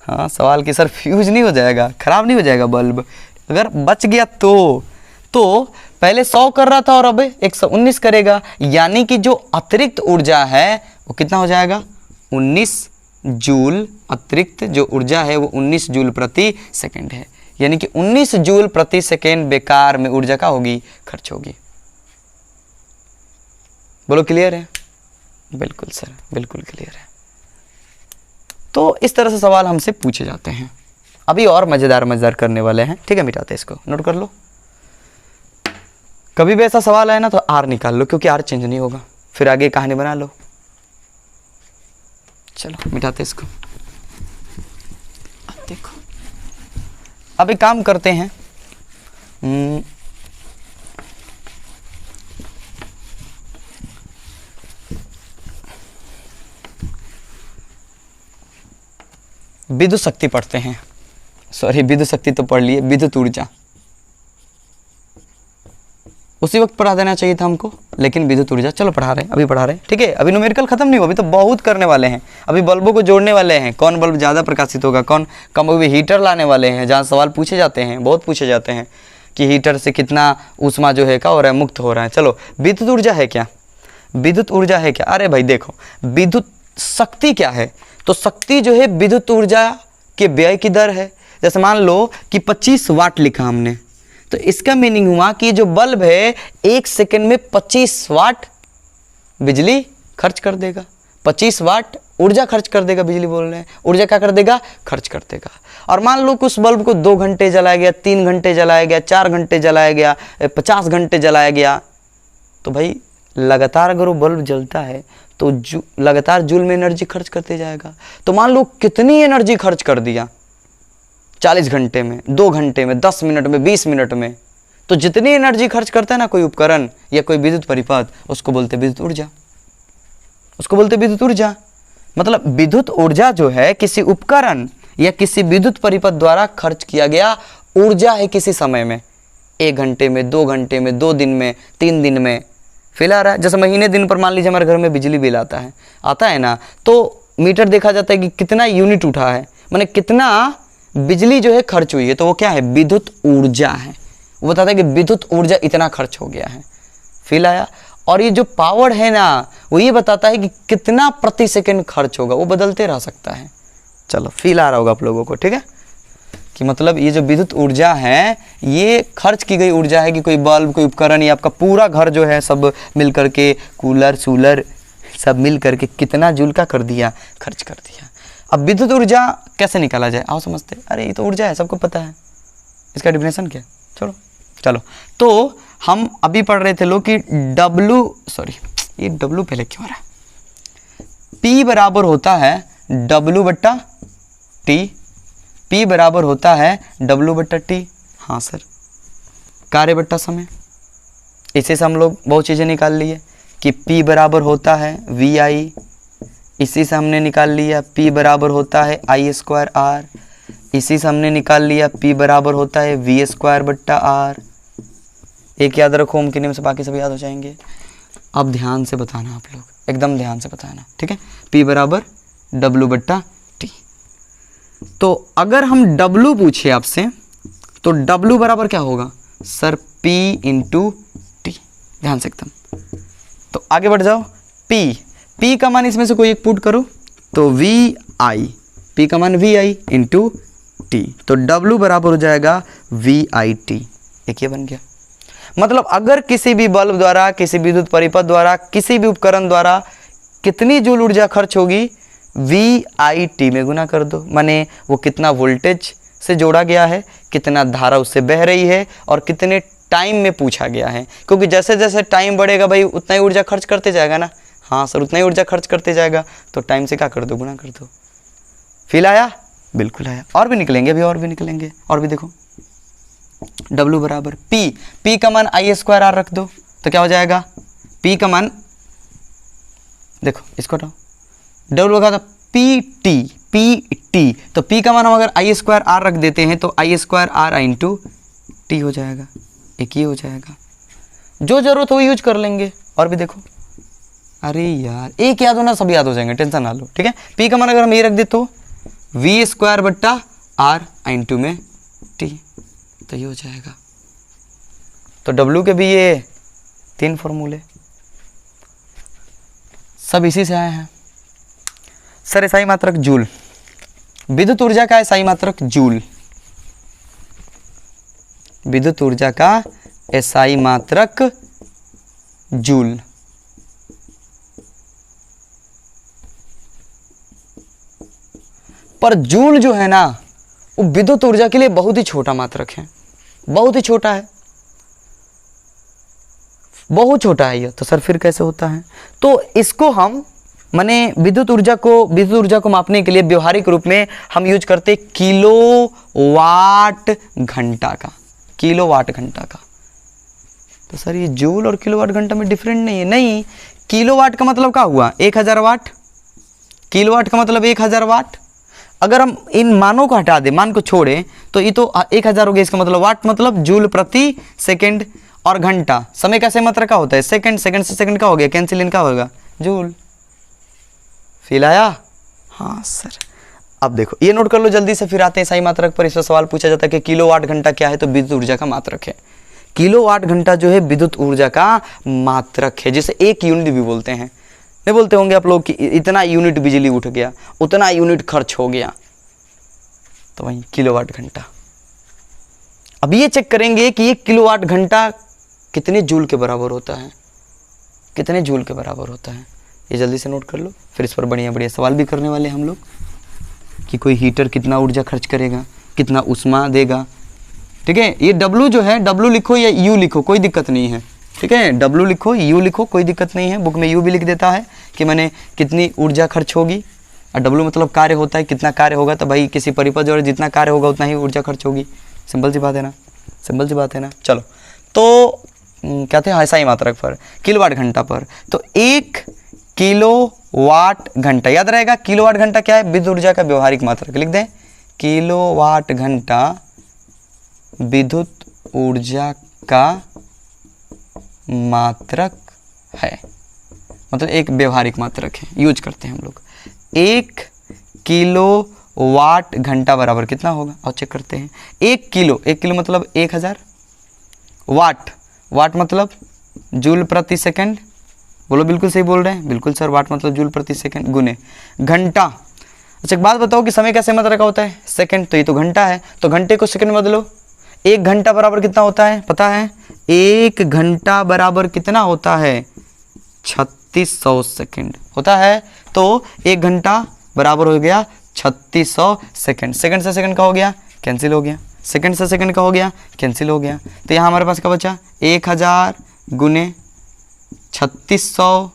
हाँ सवाल की सर फ्यूज नहीं हो जाएगा, खराब नहीं हो जाएगा बल्ब, अगर बच गया तो पहले 100 कर रहा था और अब 119 करेगा, यानी कि जो अतिरिक्त ऊर्जा है वो कितना हो जाएगा 19 जूल, अतिरिक्त जो ऊर्जा है वो 19 जूल प्रति सेकेंड है, यानी कि 19 जूल प्रति सेकेंड बेकार में ऊर्जा का होगी खर्च होगी। बोलो क्लियर है, बिल्कुल सर बिल्कुल क्लियर है। तो इस तरह से सवाल हमसे पूछे जाते हैं। अभी और मजेदार करने वाले हैं, ठीक है मिटाते हैं इसको, नोट कर लो। कभी भी ऐसा सवाल आए ना तो आर निकाल लो, क्योंकि आर चेंज नहीं होगा, फिर आगे कहानी बना लो। चलो मिटाते इसको। अब देखो, अब एक काम करते हैं, विद्युत शक्ति पढ़ते हैं, सॉरी विद्युत शक्ति तो पढ़ लिए, विद्युत ऊर्जा उसी वक्त पढ़ा देना चाहिए था हमको, लेकिन विद्युत ऊर्जा चलो पढ़ा रहे हैं, अभी पढ़ा रहे हैं, ठीक है। अभी न्यूमेरिकल खत्म नहीं हुआ, अभी तो बहुत करने वाले हैं, अभी बल्बों को जोड़ने वाले हैं, कौन बल्ब ज़्यादा प्रकाशित होगा, कौन कम होगा, हीटर लाने वाले हैं, जहाँ सवाल पूछे जाते हैं, बहुत पूछे जाते हैं कि हीटर से कितना ऊष्मा जो है क्या हो रहा है, मुक्त हो रहा है। चलो विद्युत ऊर्जा है क्या, विद्युत ऊर्जा है क्या, अरे भाई देखो विद्युत शक्ति क्या है, तो शक्ति जो है विद्युत ऊर्जा के व्यय की दर है। जैसे मान लो कि 25 वाट लिखा हमने, तो इसका मीनिंग हुआ कि जो बल्ब है 1 सेकंड में 25 वाट बिजली खर्च कर देगा, 25 वाट ऊर्जा खर्च कर देगा, बिजली बोल रहे हैं, ऊर्जा क्या कर देगा, खर्च कर देगा। और मान लो कि उस बल्ब को 2 घंटे जलाया गया, 3 घंटे जलाया गया, 4 घंटे जलाया गया, 50 घंटे जलाया गया, तो भाई लगातार अगर वो बल्ब जलता है तो लगातार जूल में एनर्जी खर्च करते जाएगा। तो मान लो कितनी एनर्जी खर्च कर दिया 40 घंटे में, 2 घंटे में, 10 मिनट में, 20 मिनट में, तो जितनी एनर्जी खर्च करता है ना कोई उपकरण या कोई विद्युत परिपथ, उसको बोलते विद्युत ऊर्जा, उसको बोलते विद्युत ऊर्जा। मतलब विद्युत ऊर्जा जो है किसी उपकरण या किसी विद्युत परिपथ द्वारा खर्च किया गया ऊर्जा है किसी समय में, 1 घंटे में, 2 घंटे में, 2 दिन में, 3 दिन में। फिल आ रहा है? जैसे महीने दिन पर मान लीजिए हमारे घर में बिजली बिल आता है ना, तो मीटर देखा जाता है कि कितना यूनिट उठा है, माने कितना बिजली जो है खर्च हुई है, तो वो क्या है, विद्युत ऊर्जा है। वो बताता है कि विद्युत ऊर्जा इतना खर्च हो गया है। फील आया? और ये जो पावर है ना, वो ये बताता है कि कितना प्रति सेकंड खर्च होगा, वो बदलते रह सकता है। चलो फील आ रहा होगा आप लोगों को, ठीक है, कि मतलब ये जो विद्युत ऊर्जा है ये खर्च की गई ऊर्जा है कि कोई बल्ब, कोई उपकरण या आपका पूरा घर जो है सब मिल करके, कूलर सूलर सब मिल करके कितना जूल का कर दिया, खर्च कर दिया। अब विद्युत ऊर्जा कैसे निकाला जाए, आओ समझते। अरे ये तो ऊर्जा है, सबको पता है, इसका डिफिनेशन क्या, छोड़ो। चलो तो हम अभी पढ़ रहे थे लोग कि ये W पहले क्यों आ रहा है, P बराबर होता है W बट्टा T, P बराबर होता है W बट्टा T। हाँ सर, कार्य बट्टा समय, इसी से हम लोग बहुत चीज़ें निकाल लिए कि P बराबर होता है VI, इसी से हमने निकाल लिया P बराबर होता है I²R, इसी से हमने निकाल लिया P बराबर होता है V² बट्टा R। एक याद रखो, ओम के नियम से बाकी सब याद हो जाएंगे। अब ध्यान से बताना आप लोग, एकदम ध्यान से बताना, ठीक है। P बराबर W बट्टा T। तो अगर हम W पूछे आपसे तो W बराबर क्या होगा सर, P इंटू T। ध्यान से एकदम, तो आगे बढ़ जाओ। P का मान इसमें से कोई एक पुट करो तो VI, P का मान VI इंटू T, तो W बराबर हो जाएगा VIT। एक ये बन गया। मतलब अगर किसी भी बल्ब द्वारा, किसी विद्युत परिपथ द्वारा, किसी भी उपकरण द्वारा कितनी जूल ऊर्जा खर्च होगी, VIT में गुना कर दो, माने वो कितना वोल्टेज से जोड़ा गया है, कितना धारा उससे बह रही है और कितने टाइम में पूछा गया है। क्योंकि जैसे जैसे टाइम बढ़ेगा भाई उतना ही ऊर्जा खर्च करते जाएगा ना। हाँ सर, उतना ही ऊर्जा खर्च करते जाएगा, तो टाइम से क्या कर दो, गुना कर दो। फील आया? बिल्कुल आया। और भी निकलेंगे अभी, और भी निकलेंगे, और भी देखो। W बराबर P का मान I² रख दो तो क्या हो जाएगा, P का मान देखो, इसको हटाओ, W का PT, तो P का मान हम अगर I² रख देते हैं तो I² इंटू T हो जाएगा। एक ये हो जाएगा, जो जरूरत हो यूज कर लेंगे। और भी देखो, अरे यार एक याद होना, सब याद हो जाएंगे, टेंशन ना लो, ठीक है। P का मान अगर हम ये रख दे तो V² बट्टा R इंटू में T, तो ये हो जाएगा। तो W के भी ये 3 फॉर्मूले सब इसी से आए हैं। सर SI मात्रक जूल, विद्युत ऊर्जा का SI मात्रक जूल, विद्युत ऊर्जा का SI मात्रक जूल। पर जूल जो है ना वो विद्युत ऊर्जा के लिए बहुत ही छोटा मात्रक है, बहुत ही छोटा है, बहुत छोटा है ये। तो सर फिर कैसे होता है, तो इसको हम माने विद्युत ऊर्जा को मापने के लिए व्यवहारिक रूप में हम यूज करते किलोवाट घंटा का, किलोवाट घंटा का। तो सर ये जूल और किलोवाट घंटा में डिफरेंट नहीं है, नहीं। किलोवाट का मतलब क्या हुआ, 1000 वाट, किलोवाट का मतलब 1000 वाट। अगर हम इन मानों को हटा दें, मान को छोड़ें, तो ये तो 1000 हो गया, इसका मतलब वाट मतलब जूल प्रति सेकंड, और घंटा समय का सही मात्रा का होता है सेकंड, सेकंड से सेकंड का हो गया कैंसिल, इनका होगा जूल। फील आया? हाँ सर। अब देखो ये नोट कर लो जल्दी से, फिर आते हैं सही मात्रक पर। इस पर सवाल पूछा जाता है कि किलोवाट घंटा क्या है, तो विद्युत ऊर्जा का मात्रक है। किलोवाट घंटा जो है विद्युत ऊर्जा का मात्रक है, जिसे 1 यूनिट भी बोलते हैं। नहीं बोलते होंगे आप लोग कि इतना यूनिट बिजली उठ गया, उतना यूनिट खर्च हो गया, तो वही किलोवाट घंटा। अब ये चेक करेंगे कि ये किलोवाट घंटा कितने जूल के बराबर होता है, कितने जूल के बराबर होता है। ये जल्दी से नोट कर लो, फिर इस पर बढ़िया बढ़िया सवाल भी करने वाले हम लोग कि कोई हीटर कितना ऊर्जा खर्च करेगा, कितना ऊष्मा देगा। ठीक है, ये W जो है, W लिखो या U लिखो, कोई दिक्कत नहीं है। ठीक है, W लिखो, U लिखो, कोई दिक्कत नहीं है। बुक में U भी लिख देता है कि मैंने कितनी ऊर्जा खर्च होगी, और W मतलब कार्य होता है, कितना कार्य होगा, तो भाई किसी परिपथ जो जितना कार्य होगा उतना ही ऊर्जा खर्च होगी। सिंपल सी बात है ना, सिंपल सी बात है ना। चलो, तो क्या थे, ऐसा ही मात्रक पर, किलोवाट घंटा पर। तो 1 किलोवाट घंटा, याद रहेगा किलोवाट घंटा क्या है, विद्युत ऊर्जा का व्यवहारिक मात्रक। लिख दें, किलोवाट घंटा विद्युत ऊर्जा का मात्रक है, मतलब एक व्यवहारिक मात्रक है, यूज करते हैं हम लोग। 1 किलोवाट घंटा बराबर कितना होगा, और चेक करते हैं। 1 किलो मतलब 1000, वाट मतलब जूल प्रति सेकंड। बोलो, बिल्कुल सही बोल रहे हैं, बिल्कुल सर, वाट मतलब जूल प्रति सेकंड गुने घंटा। अच्छा, एक बात बताओ कि समय कैसे मात्रा का होता है, सेकंड, तो ये तो घंटा है, तो घंटे को सेकंड में बदलो। 1 घंटा बराबर कितना होता है पता है, 1 घंटा बराबर कितना होता है, 3600 सेकंड होता है। तो 1 घंटा बराबर हो गया 3600 सेकंड। सेकंड से सेकंड का हो गया, कैंसिल हो गया, सेकंड से सेकंड का हो गया, कैंसिल हो गया। तो यहाँ हमारे पास क्या बचा, 1000 गुने 3600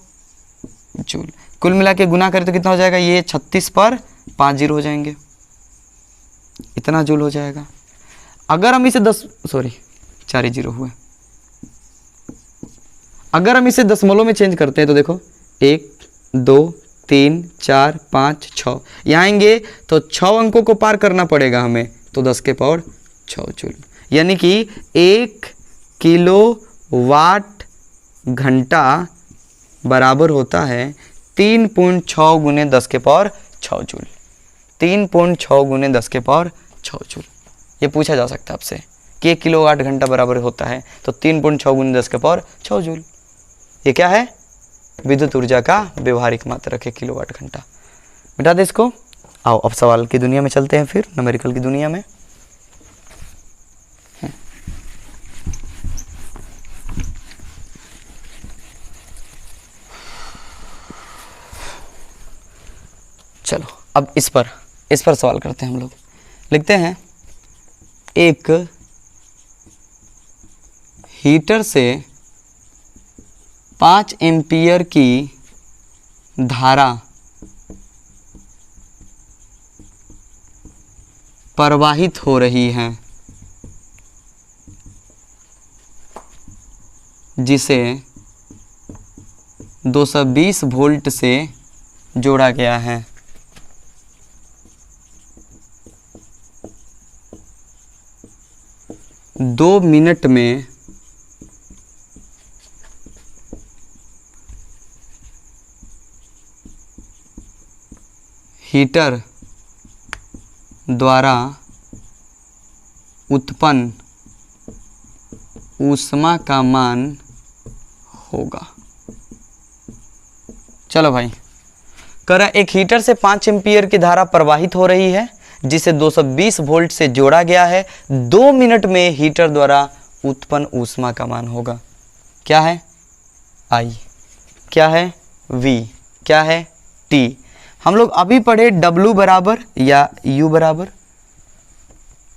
जूल। कुल मिला के गुना करें तो कितना हो जाएगा, ये 36 पर 5 जीरो हो जाएंगे, इतना जूल हो जाएगा। अगर हम इसे 4 ही जीरो हुए। अगर हम इसे दशमलव में चेंज करते हैं तो देखो 1 2 3 4 5 6 यहाँ आएंगे तो 6 अंकों को पार करना पड़ेगा हमें, तो 10 के पावर 6 जूल, यानी कि 1 किलोवाट घंटा बराबर होता है 3.6 गुने 10 के पावर 6 जूल। 3.6 गुने 10 के पावर 6 जूल। ये पूछा जा सकता है आपसे कि 1 किलोवाट घंटा बराबर होता है तो 3.6 गुने 10 के पावर 6 जूल। ये क्या है, विद्युत ऊर्जा का व्यवहारिक मात्रक है किलोवाट घंटा। मिटा दे इसको। आओ अब सवाल की दुनिया में चलते हैं, फिर न्यूमेरिकल की दुनिया में। चलो अब इस पर सवाल करते हैं हम लोग। लिखते हैं, एक हीटर से 5 एम्पियर की धारा प्रवाहित हो रही है जिसे 220 वोल्ट से जोड़ा गया है। दो मिनट में हीटर द्वारा उत्पन्न ऊष्मा का मान होगा। चलो भाई, कह रहा एक हीटर से 5 एम्पियर की धारा प्रवाहित हो रही है जिसे 220 वोल्ट से जोड़ा गया है। 2 मिनट में हीटर द्वारा उत्पन्न ऊष्मा का मान होगा। क्या है I, क्या है V, क्या है T। हम लोग अभी पढ़े W बराबर या U बराबर,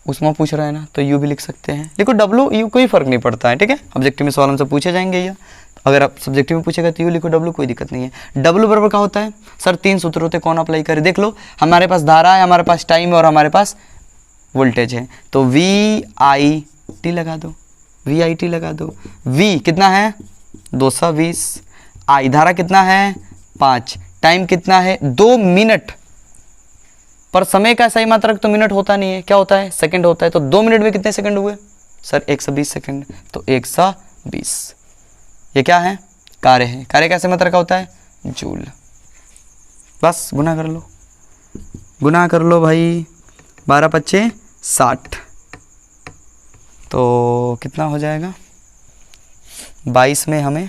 ऊष्मा पूछ रहा है ना, तो U भी लिख सकते हैं। देखो W U कोई फर्क नहीं पड़ता है, ठीक है। ऑब्जेक्टिव में सवाल हमसे पूछे जाएंगे, या अगर आप सब्जेक्टिव में पूछेगा तो U लिखो, W कोई दिक्कत नहीं है। W बराबर क्या होता है सर, 3 सूत्र होते हैं, कौन अप्लाई करे। देख लो, हमारे पास धारा है, हमारे पास टाइम है और हमारे पास वोल्टेज है, तो VIT लगा दो, VIT लगा दो। V कितना है 220, I धारा कितना है 5, टाइम कितना है 2 मिनट। पर समय का सही मात्रक तो मिनट होता नहीं है, क्या होता है सेकंड होता है। तो 2 मिनट में कितने सेकंड हुए सर 120 सेकंड, तो 120। ये क्या है कार्य है, कार्य कैसे मात्रक का होता है जूल। बस गुना कर लो, गुना कर लो भाई, 12 पच्चे 60, तो कितना हो जाएगा 22 में हमें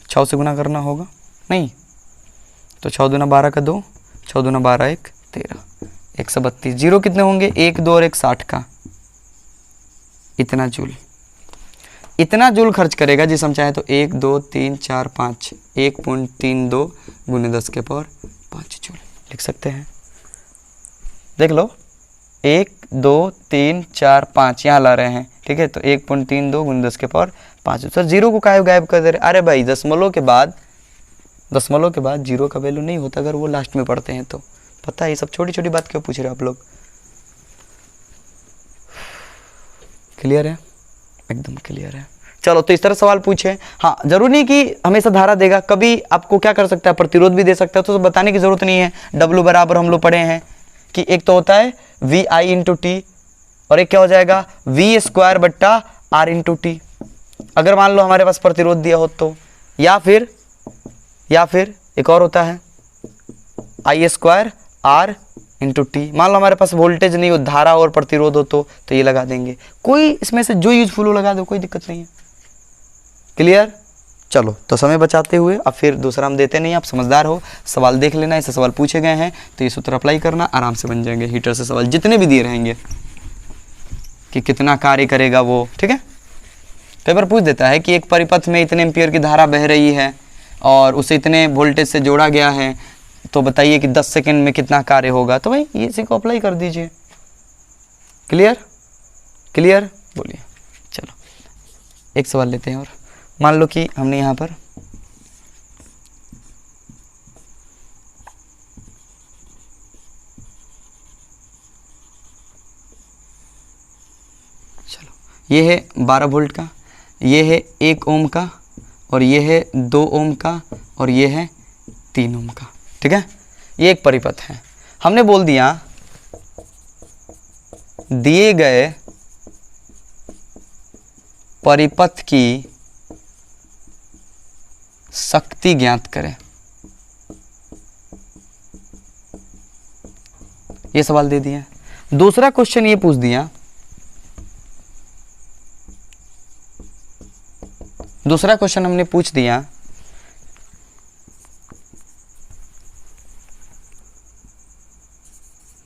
6 से गुना करना होगा, नहीं तो 6 दूना 12 का 2, 6 दूना 12 1 13, 132। जीरो कितने होंगे 1 2 और 1 60 का, इतना जूल। इतना जूल खर्च करेगा जिसे हम चाहे तो 1 2 3 4 5 1.32 गुने 10 के पावर 5 जूल लिख सकते हैं। देख लो 1 2 3 4 5 यहाँ ला रहे हैं, ठीक है, तो 1.32 गुने 10 के पावर 5। सर जीरो को काहे गायब कर दे रहे? अरे भाई दशमलव के बाद जीरो का वैल्यू नहीं होता अगर वो लास्ट में पढ़ते हैं तो। पता है ये सब छोटी छोटी बात क्यों पूछ रहे हो आप लोग? क्लियर है? एकदम क्लियर है। चलो तो इस तरह सवाल पूछे। हाँ, जरूरी नहीं कि हमेशा धारा देगा, कभी आपको क्या कर सकता है, प्रतिरोध भी दे सकता है, तो बताने की जरूरत नहीं है। W बराबर हम लोग पढ़े हैं कि एक तो होता है VI इंटू टी और एक क्या हो जाएगा V स्क्वायर बट्टा R इंटू टी। अगर मान लो हमारे पास प्रतिरोध दिया हो तो, या फिर एक और होता है I square R into T. मान लो हमारे पास वोल्टेज नहीं हो, धारा और प्रतिरोध हो तो ये लगा देंगे। कोई इसमें से जो यूजफुल हो लगा दो, कोई दिक्कत नहीं है। क्लियर? चलो तो समय बचाते हुए अब फिर दूसरा हम देते नहीं, आप समझदार हो, सवाल देख लेना, ऐसे सवाल पूछे गए हैं तो ये सूत्र अप्लाई करना, आराम से बन जाएंगे। हीटर से सवाल जितने भी दिए रहेंगे कि कितना कार्य करेगा वो, ठीक है। कई बार पूछ देता है कि एक परिपथ में इतने एम्पियर की धारा बह रही है और उसे इतने वोल्टेज से जोड़ा गया है, तो बताइए कि 10 सेकंड में कितना कार्य होगा। तो भाई ये इसी को अप्लाई कर दीजिए। क्लियर बोलिए। चलो एक सवाल लेते हैं और मान लो कि हमने यहाँ पर चलो ये है 12 वोल्ट का, ये है 1 ओम का, और ये है 2 ओम का, और ये है 3 ओम का, ठीक है। ये एक परिपथ है। हमने बोल दिया दिए गए परिपथ की शक्ति ज्ञात करें। ये सवाल दे दिया। दूसरा क्वेश्चन ये पूछ दिया, दूसरा क्वेश्चन हमने पूछ दिया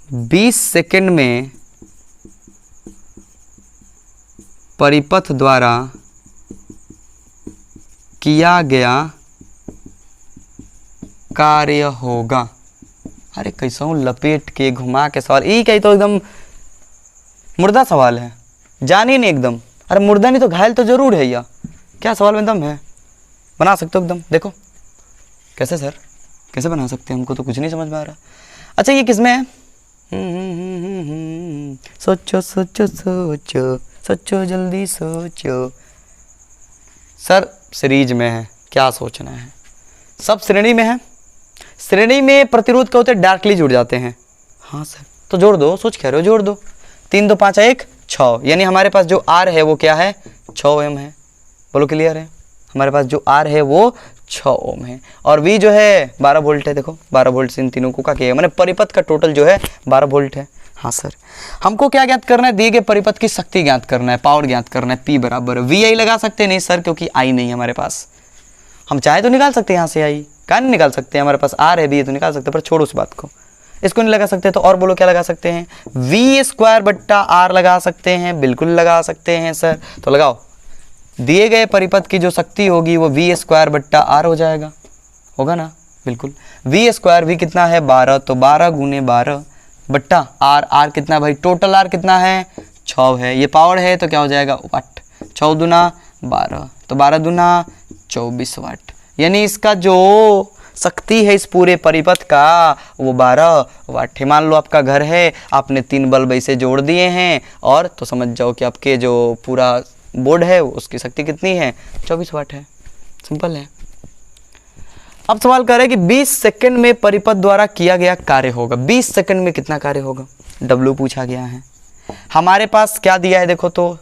20 सेकंड में परिपथ द्वारा किया गया कार्य होगा। अरे कैसा हूँ लपेट के घुमा के सवाल, यही कही तो एकदम मुर्दा सवाल है, जान ही नहीं एकदम। अरे मुर्दा नहीं तो घायल तो जरूर है यार, क्या सवाल में दम है? बना सकते हो एकदम। देखो कैसे सर, कैसे बना सकते हैं? हमको तो कुछ नहीं समझ में आ रहा। अच्छा ये किसमें है? सोचो सोचो सोचो सोचो जल्दी सोचो। सर सीरीज में है, क्या सोचना है? सब श्रेणी में है। श्रेणी में प्रतिरोध क्या होते हैं? डार्कली जुड़ जाते हैं। हाँ सर तो जोड़ दो, सोच कह रहे हो, जोड़ दो। 3 2 5 1 6, यानी हमारे पास जो R है वो क्या है? 6 ओम है। बोलो क्लियर है? हमारे पास जो R है वो 6 ओम है, और V जो है 12 वोल्ट है। देखो 12 वोल्ट से इन तीनों को क्या किया, मैंने परिपथ का टोटल जो है 12 वोल्ट है। हाँ सर हमको क्या ज्ञात करना है? दिए गए परिपथ की शक्ति ज्ञात करना है, पावर ज्ञात करना है। P बराबर VI लगा सकते नहीं सर, क्योंकि I नहीं है हमारे पास। हम चाहे तो निकाल सकते हैं यहाँ से I, क्या नहीं निकाल सकते? हमारे पास R है, V है तो निकाल सकते हैं, पर छोड़ो उस बात को, इसको नहीं लगा सकते। तो और बोलो क्या लगा सकते हैं? V स्क्वायर बट्टा R लगा सकते हैं, बिल्कुल लगा सकते हैं सर। तो लगाओ, दिए गए परिपथ की जो शक्ति होगी वो V स्क्वायर बट्टा R हो जाएगा, होगा ना? बिल्कुल। V स्क्वायर V कितना है? 12, तो 12 गुने 12 बट्टा R कितना भाई? टोटल R कितना है? 6 है। ये पावर है तो क्या हो जाएगा? वाट। 6 दूना 12, तो 12 दूना 24 वाट। यानी इसका जो शक्ति है इस पूरे परिपथ का वो 12 वाट है। मान लो आपका घर है, आपने 3 बल्ब ऐसे जोड़ दिए हैं, और तो समझ जाओ कि आपके जो पूरा बोर्ड है उसकी शक्ति कितनी है? 24 वाट है। सिंपल है। अब सवाल कर रहे हैं कि 20 सेकंड में परिपथ द्वारा किया गया कार्य होगा। 20 सेकंड में कितना कार्य होगा? W पूछा गया है। हमारे पास क्या दिया है? देखो तो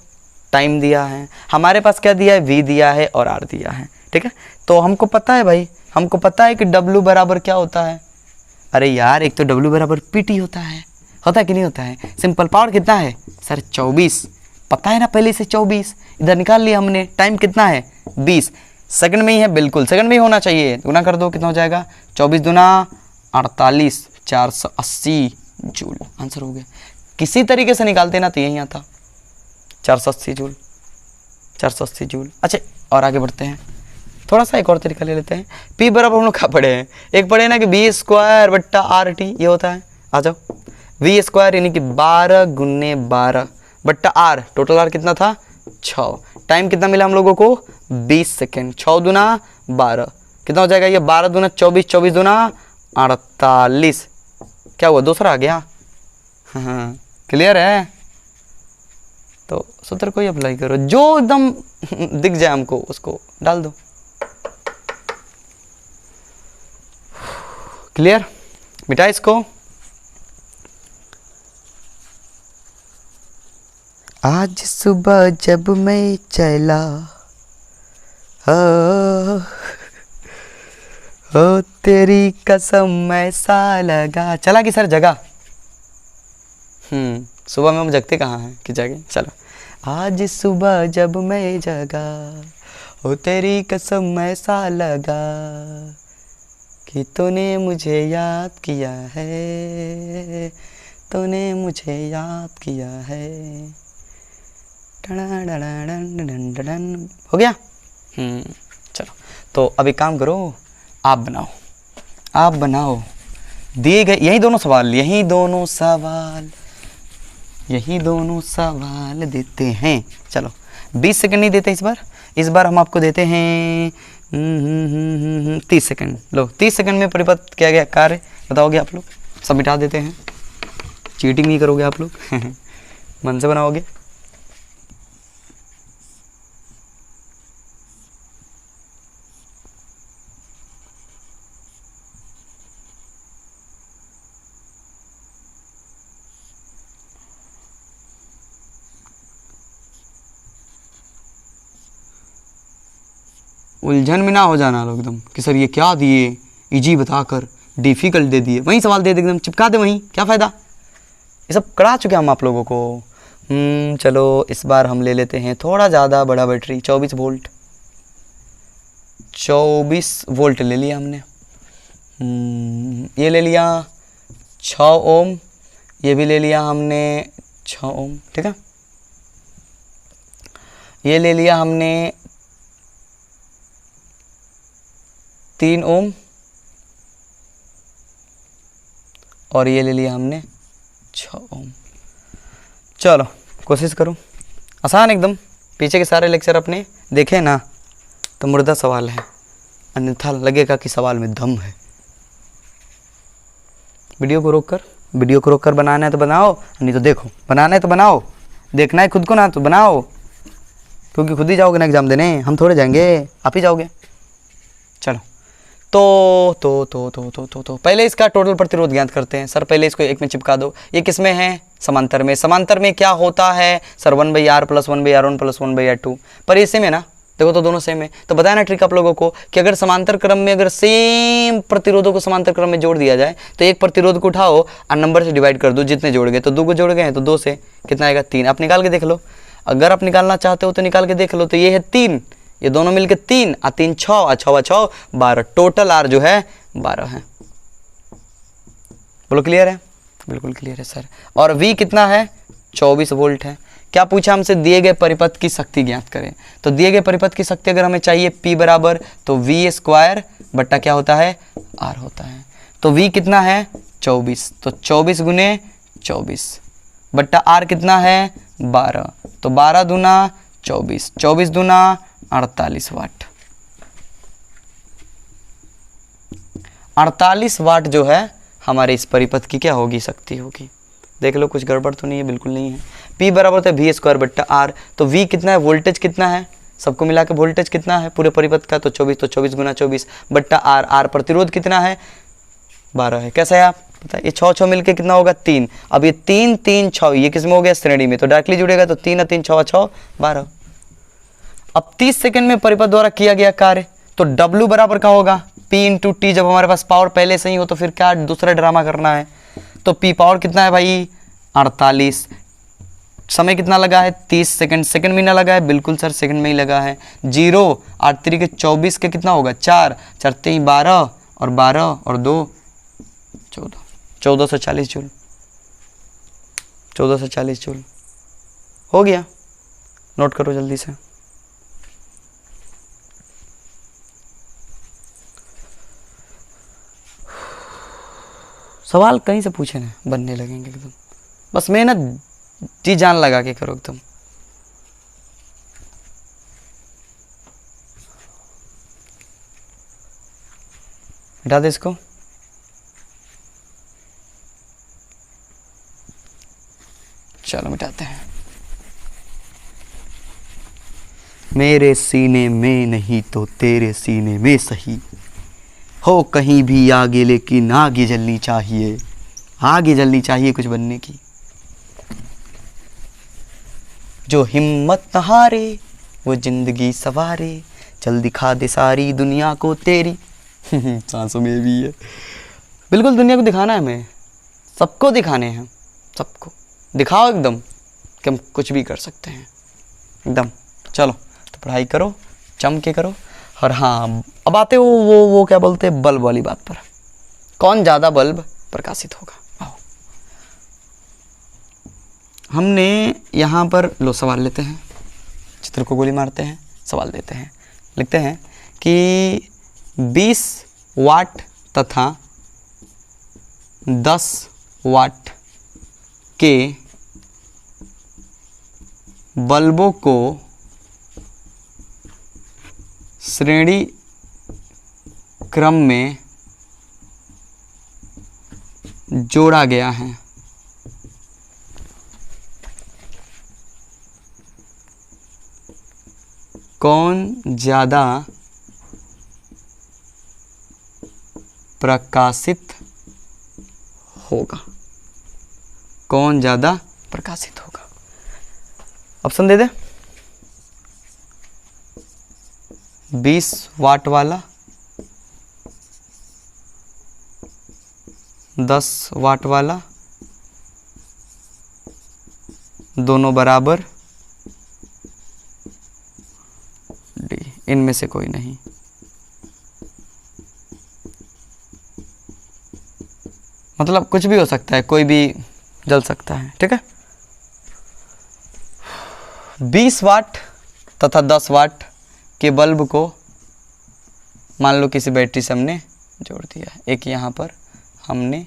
टाइम दिया है, हमारे पास क्या दिया है? V दिया है और R दिया है, ठीक है। तो हमको पता है भाई, हमको पता है कि W बराबर क्या होता है। अरे यार एक तो W बराबर PT होता है कि नहीं होता है? सिंपल। पावर कितना है सर? 24, पता है ना पहले से 24, इधर निकाल लिया हमने। टाइम कितना है? 20 सेकंड में ही है, बिल्कुल सेकंड में ही होना चाहिए। गुना कर दो, कितना हो जाएगा? 24 दूना 48, 480 जूल। आंसर हो गया। किसी तरीके से निकालते ना तो यही आता 480 जूल। 480 जूल। अच्छा और आगे बढ़ते हैं, थोड़ा सा एक और तरीका ले लेते हैं। P बराबर हम लोग क्या पढ़े हैं, एक पढ़े ना कि V स्क्वायर बट्टा RT ये होता है। आ जाओ, V स्क्वायर यानी कि 12 गुने 12 बट्टा R, टोटल R कितना था 6, टाइम कितना मिला हम लोगों को 20 सेकेंड, 6 दूना 12 कितना हो जाएगा ये 12 दूना 24, 24 दूना 48, क्या हुआ दूसरा आ गया। हाँ क्लियर है, तो सूत्र को ही अप्लाई करो, जो एकदम दिख जाए हमको उसको डाल दो। क्लियर, मिटा इसको। आज सुबह जब मैं चला हो तेरी कसम ऐसा लगा, चला कि सर जगह, सुबह में हम जगते कहाँ हैं कि जागे। चलो, आज सुबह जब मैं जगा हो तेरी कसम ऐसा लगा कि तूने मुझे याद किया है, तूने मुझे याद किया है। हो गया। चलो, तो अभी काम करो, आप बनाओ, आप बनाओ, दिए गए यही दोनों सवाल देते हैं। चलो 20 सेकंड नहीं देते इस बार हम आपको देते हैं 30 सेकंड। लो 30 सेकंड में परिपथ किया गया कार्य बताओगे आप लोग, सब मिटा देते हैं, चीटिंग नहीं करोगे आप लोग मन से बनाओगे। उलझन में ना हो जाना लोग एकदम कि सर ये क्या दिए, इजी बताकर डिफ़िकल्ट दे दिए, वहीं सवाल दे दे एकदम चिपका दे, वहीं क्या फ़ायदा, ये सब करा चुके हम आप लोगों को। चलो इस बार हम ले लेते हैं थोड़ा ज़्यादा बड़ा बैटरी, 24 वोल्ट, 24 वोल्ट ले लिया हमने। ये ले लिया 6 ओम, ये भी ले लिया हमने 6 ओम, ठीक है। ये ले लिया हमने 3 ओम और ये ले लिया हमने 6 ओम। चलो कोशिश करो, आसान एकदम, पीछे के सारे लेक्चर अपने देखें ना तो मुर्दा सवाल है, अन्यथा लगेगा कि सवाल में दम है। वीडियो को रोककर बनाना है तो बनाओ, नहीं तो देखो, बनाना है तो बनाओ, देखना है खुद को ना तो बनाओ, क्योंकि खुद ही जाओगे ना एग्जाम देने, हम थोड़े जाएंगे, आप ही जाओगे। चलो तो पहले इसका टोटल प्रतिरोध ज्ञात करते हैं। सर पहले इसको एक में चिपका दो, ये किसमें है समांतर में, समांतर में क्या होता है सर 1/r + 1/r1 + 1/r2, पर ये सेम है ना, देखो तो दोनों सेम है। तो बताया ना ट्रिक आप लोगों को कि अगर समांतर क्रम में अगर सेम प्रतिरोधों को समांतर क्रम में जोड़ दिया जाए तो एक प्रतिरोध को उठाओ और नंबर से डिवाइड कर दो, जितने जोड़ गए तो 2 को जोड़ गए हैं तो 2 से कितना आएगा 3, आप निकाल के देख लो, अगर आप निकालना चाहते हो तो निकाल के देख लो। तो ये है 3, ये दोनों मिलके 3 और 3 6 और 6 6 12, टोटल आर जो है 12 है। बोलो क्लियर है, बिल्कुल क्लियर है सर। और V कितना है 24 वोल्ट है। क्या पूछा हमसे, दिए गए परिपथ की शक्ति ज्ञात करें। तो दिए गए परिपथ की शक्ति अगर हमें चाहिए P बराबर तो V स्क्वायर बट्टा क्या होता है R होता है। तो V कितना है 24, तो 24 गुने 24 बट्टा R कितना है 12, तो 12 दूना 24, 24 दूना 48 वाट। 48 वाट जो है हमारे इस परिपथ की क्या होगी शक्ति होगी। देख लो कुछ गड़बड़ तो नहीं है, बिल्कुल नहीं है। P बराबर होता है V स्क्वायर बट्टा R, तो V कितना है, वोल्टेज कितना है, सबको मिला के वोल्टेज कितना है पूरे परिपथ का, तो 24, तो 24 गुना 24 बट्टा R, R प्रतिरोध कितना है 12 है। कैसा है आप पता है, ये 6 6 मिलके कितना होगा 3, अब ये 3 3 6 ये किस में हो गया श्रेणी में, तो डायरेक्टली जुड़ेगा, तो 3 और 3 6 6 12। अब 30 सेकंड में परिपथ द्वारा किया गया कार्य, तो W बराबर का होगा P × T। जब हमारे पास पावर पहले से ही हो तो फिर क्या दूसरा ड्रामा करना है। तो P पावर कितना है भाई 48, समय कितना लगा है 30 सेकंड, सेकंड में ना लगा है, बिल्कुल सर सेकंड में ही लगा है। 0 8 3 24 के कितना होगा 4 4 3 12 और 12 और 2 14, 1440 जूल, 1440 जूल हो गया। नोट करो जल्दी से। सवाल कहीं से पूछे ना बनने लगेंगे एकदम, बस मेहनत जी जान लगा के करो एकदम। हटा दे इसको। चलो मिटाते हैं। मेरे सीने में नहीं तो तेरे सीने में सही, हो कहीं भी आगे लेकिन आगे जलनी चाहिए, आगे जलनी चाहिए कुछ बनने की। जो हिम्मत न हारे वो जिंदगी सवारे, चल दिखा दे सारी दुनिया को तेरी। सांसों में भी है। बिल्कुल दुनिया को दिखाना है हमें, सबको दिखाने हैं, सबको दिखाओ एकदम कि हम कुछ भी कर सकते हैं एकदम। चलो तो पढ़ाई करो, जम के करो। और हाँ, अब आते हो वो क्या बोलते हैं बल्ब वाली बात पर। कौन ज़्यादा बल्ब प्रकाशित होगा? आओ हमने यहाँ पर लो सवाल लेते हैं, चित्र को गोली मारते हैं, सवाल देते हैं। लिखते हैं कि 20 वाट तथा 10 वाट के बल्बों को श्रेणी क्रम में जोड़ा गया है। कौन ज़्यादा प्रकाशित होगा? कौन ज़्यादा प्रकाशित होगा? ऑप्शन दे दे। 20 वाट वाला, 10 वाट वाला, दोनों बराबर, डी। इनमें से कोई नहीं। मतलब कुछ भी हो सकता है, कोई भी जल सकता है, ठीक है। 20 वाट तथा 10 वाट के बल्ब को मान लो किसी बैटरी से हमने जोड़ दिया है। एक यहाँ पर हमने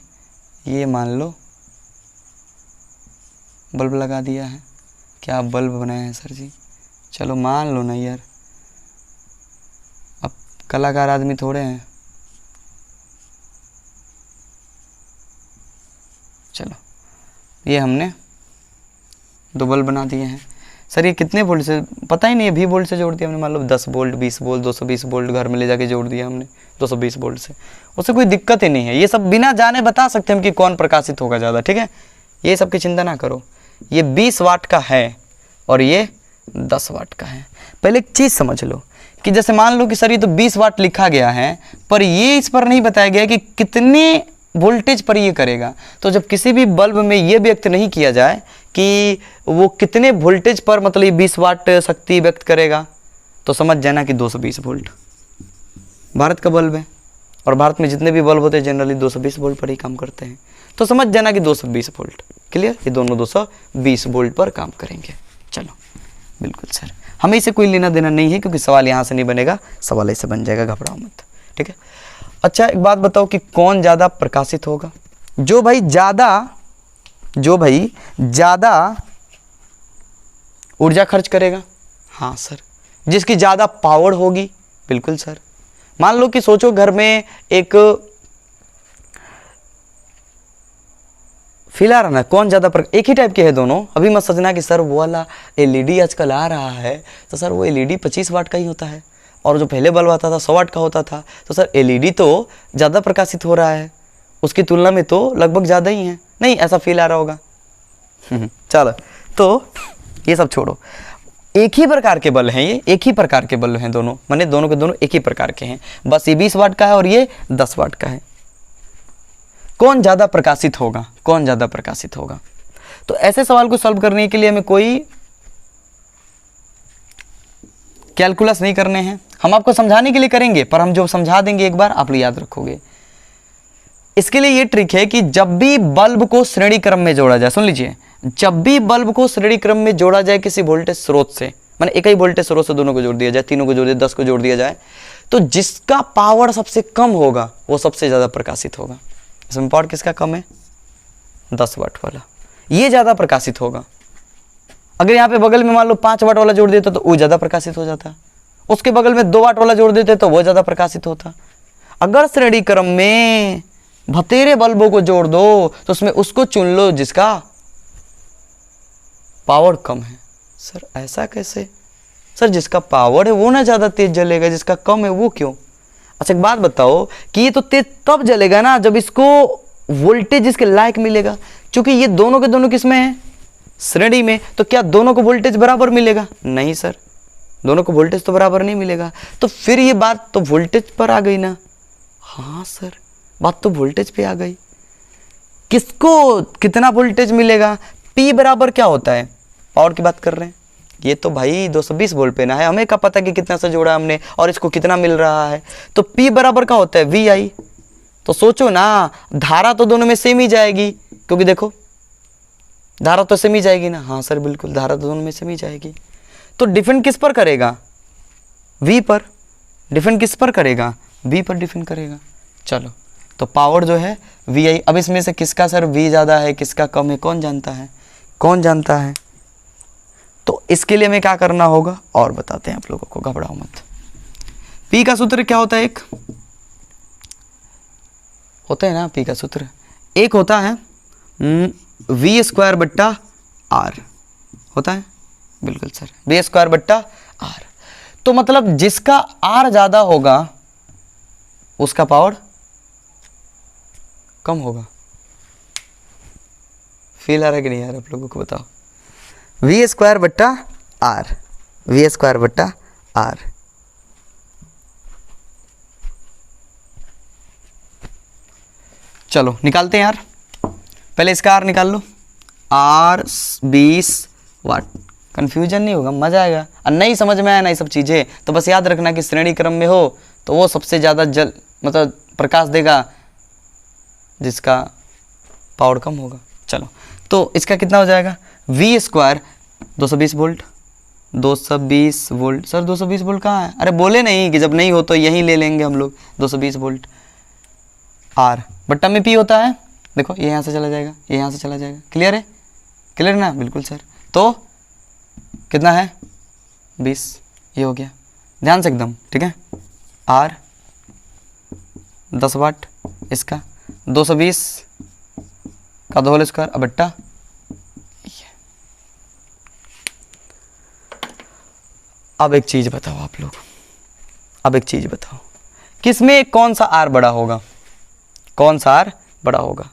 ये मान लो बल्ब लगा दिया है। क्या आप बल्ब बनाए हैं सर जी? चलो मान लो ना यार, अब कलाकार आदमी थोड़े हैं। चलो ये हमने 2 बल्ब बना दिए हैं। सर ये कितने वोल्ट से? पता ही नहीं है, भी वोल्ट से जोड़ दिया हमने। मान लो 10 वोल्ट, 20 वोल्ट, 220 वोल्ट घर में ले जाके जोड़ दिया हमने 220 वोल्ट से। उससे कोई दिक्कत ही नहीं है। ये सब बिना जाने बता सकते हैं हम कि कौन प्रकाशित होगा ज़्यादा, ठीक है। ये सब की चिंता ना करो। ये 20 वाट का है और ये 10 वाट का है। पहले एक चीज़ समझ लो कि जैसे मान लो कि सर ये तो 20 वाट लिखा गया है, पर ये इस पर नहीं बताया गया कि कितने वोल्टेज पर ये करेगा। तो जब किसी भी बल्ब में ये व्यक्त नहीं किया जाए कि वो कितने वोल्टेज पर मतलब ये 20 वाट शक्ति व्यक्त करेगा, तो समझ जाना कि 220 वोल्ट भारत का बल्ब है। और भारत में जितने भी बल्ब होते हैं जनरली 220 वोल्ट पर ही काम करते हैं। तो समझ जाना कि 220 वोल्ट। क्लियर? ये दोनों 220 वोल्ट पर काम करेंगे। चलो बिल्कुल सर, हमें इसे कोई लेना देना नहीं है क्योंकि सवाल यहाँ से नहीं बनेगा, सवाल ऐसे बन जाएगा, घबराओ मत, ठीक है। अच्छा एक बात बताओ कि कौन ज़्यादा प्रकाशित होगा? जो भाई ज़्यादा ऊर्जा खर्च करेगा। हाँ सर। जिसकी ज़्यादा पावर होगी। बिल्कुल सर। मान लो कि सोचो घर में एक फिलहाल ना कौन ज़्यादा एक ही टाइप के है दोनों। अभी मत सोचना कि सर वो वाला एलईडी आजकल आ रहा है तो सर वो एलईडी 25 वाट का ही होता है और जो पहले बल्ब आता था 100 वाट का होता था। तो सर एलईडी तो ज़्यादा प्रकाशित हो रहा है, उसकी तुलना में तो लगभग ज़्यादा ही है। नहीं ऐसा फील आ रहा होगा। चलो तो ये सब छोड़ो। एक ही प्रकार के बल्ब हैं, ये एक ही प्रकार के बल्ब हैं दोनों, माने दोनों के दोनों एक ही प्रकार के हैं। बस ये 20 वाट का है और ये 10 वाट का है। कौन ज़्यादा प्रकाशित होगा? कौन ज़्यादा प्रकाशित होगा? तो ऐसे सवाल को सॉल्व करने के लिए हमें कोई कैलकुलस नहीं करने हैं। हम आपको समझाने के लिए करेंगे, पर हम जो समझा देंगे एक बार आप लोग याद रखोगे। इसके लिए ये ट्रिक है कि जब भी बल्ब को श्रेणी क्रम में जोड़ा जाए, सुन लीजिए, जब भी बल्ब को श्रेणी क्रम में जोड़ा जाए किसी वोल्टेज स्रोत से, माने एक ही वोल्टेज स्रोत से दोनों को जोड़ दिया जाए, तीनों को जोड़ दिया, 10 को जोड़ दिया जाए, तो जिसका पावर सबसे कम होगा वो सबसे ज़्यादा प्रकाशित होगा। इसमें पावर किसका कम है? 10 वाट वाला, ये ज़्यादा प्रकाशित होगा। अगर यहाँ पे बगल में मान लो 5 वाट वाला जोड़ देते तो वो ज़्यादा प्रकाशित हो जाता, उसके बगल में 2 वाट वाला जोड़ देते तो वो ज़्यादा प्रकाशित होता। अगर श्रेणी क्रम में भतेरे बल्बों को जोड़ दो तो उसमें उसको चुन लो जिसका पावर कम है। सर ऐसा कैसे? सर जिसका पावर है वो ना ज़्यादा तेज जलेगा, जिसका कम है वो क्यों? अच्छा एक बात बताओ कि ये तो तेज तब जलेगा ना जब इसको वोल्टेज इसके लायक मिलेगा, क्योंकि ये दोनों के दोनों किस में है? श्रेणी में। तो क्या दोनों को वोल्टेज बराबर मिलेगा? नहीं सर, दोनों को वोल्टेज तो बराबर नहीं मिलेगा। तो फिर ये बात तो वोल्टेज पर आ गई ना। हाँ सर, बात तो वोल्टेज पे आ गई। किसको कितना वोल्टेज मिलेगा? P बराबर क्या होता है? पावर की बात कर रहे हैं, ये तो भाई 220 वोल्ट पे ना है, हमें क्या पता कि कितना सा जोड़ा हमने और इसको कितना मिल रहा है। तो P बराबर क्या होता है? VI। तो सोचो ना, धारा तो दोनों में सेम ही जाएगी, क्योंकि देखो धारा तो सेम ही जाएगी ना। हाँ सर बिल्कुल, धारा तो दोनों में सेम ही जाएगी। तो डिफेंड किस पर करेगा? V पर। डिफेंड किस पर करेगा? V पर डिफेंड करेगा। चलो तो पावर जो है VI। अब इसमें से किसका सर V ज़्यादा है किसका कम है कौन जानता है? कौन जानता है? तो इसके लिए हमें क्या करना होगा और बताते हैं आप लोगों को, घबराओ मत। P का सूत्र क्या होता है? एक होता है ना P का सूत्र, एक होता है V² बट्टा R होता है। बिल्कुल सर, V² बट्टा R। तो मतलब जिसका R ज़्यादा होगा उसका पावर कम होगा। फील आ रहा है कि नहीं यार आप लोगों को? बताओ। V² बट्टा R, V² बट्टा R। चलो निकालते हैं यार, पहले इसका R निकाल लो। R 20 वाट। कन्फ्यूजन नहीं होगा, मजा आएगा। और नहीं समझ में आया ना ये सब चीज़ें तो बस याद रखना कि श्रेणी क्रम में हो तो वो सबसे ज़्यादा मतलब प्रकाश देगा जिसका पावर कम होगा। चलो तो इसका कितना हो जाएगा? V² 220 volt, 220 volt. Sir 220 volt कहाँ है? अरे बोले नहीं कि जब नहीं हो तो यहीं ले लेंगे हम लोग। 220 वोल्ट R बट्टा में P होता है, देखो ये यहाँ से चला जाएगा, ये यहाँ से चला जाएगा। क्लियर है? क्लियर ना? बिल्कुल सर। तो कितना है? 20। ये हो गया, ध्यान से एकदम, ठीक है। R 10 वाट, इसका 220 का 2 होल स्क्वायर अब बट्टा। अब एक चीज़ बताओ आप लोग, अब एक चीज़ बताओ, किसमें कौन सा R बड़ा होगा? कौन सा R बड़ा होगा?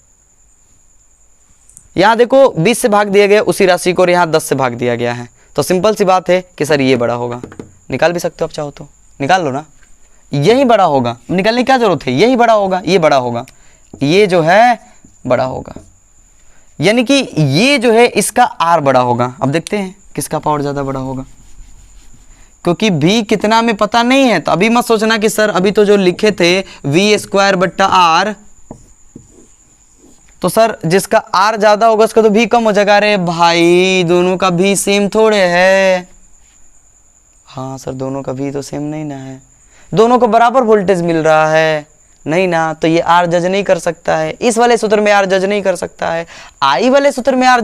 यहाँ देखो 20 से भाग दिया गया उसी राशि को और यहाँ 10 से भाग दिया गया है, तो सिंपल सी बात है कि सर ये बड़ा होगा। निकाल भी सकते हो आप चाहो तो, निकाल लो ना। यही बड़ा होगा, निकालने की क्या जरूरत है? यही बड़ा होगा, ये बड़ा होगा, ये जो है बड़ा होगा, यानी कि ये जो है इसका R बड़ा होगा। अब देखते हैं किसका पावर ज़्यादा बड़ा होगा, क्योंकि V कितना में पता नहीं है। तो अभी मत सोचना कि सर अभी तो जो लिखे थे V² बट्टा R, तो सर जिसका R ज़्यादा होगा उसका तो V कम हो जाएगा। अरे भाई दोनों का V सेम थोड़े है। हाँ सर दोनों का V तो सेम नहीं ना है, दोनों को बराबर वोल्टेज मिल रहा है नहीं ना, तो ये R जज नहीं कर सकता है। इस वाले सूत्र में R जज नहीं कर सकता है, I वाले सूत्र में R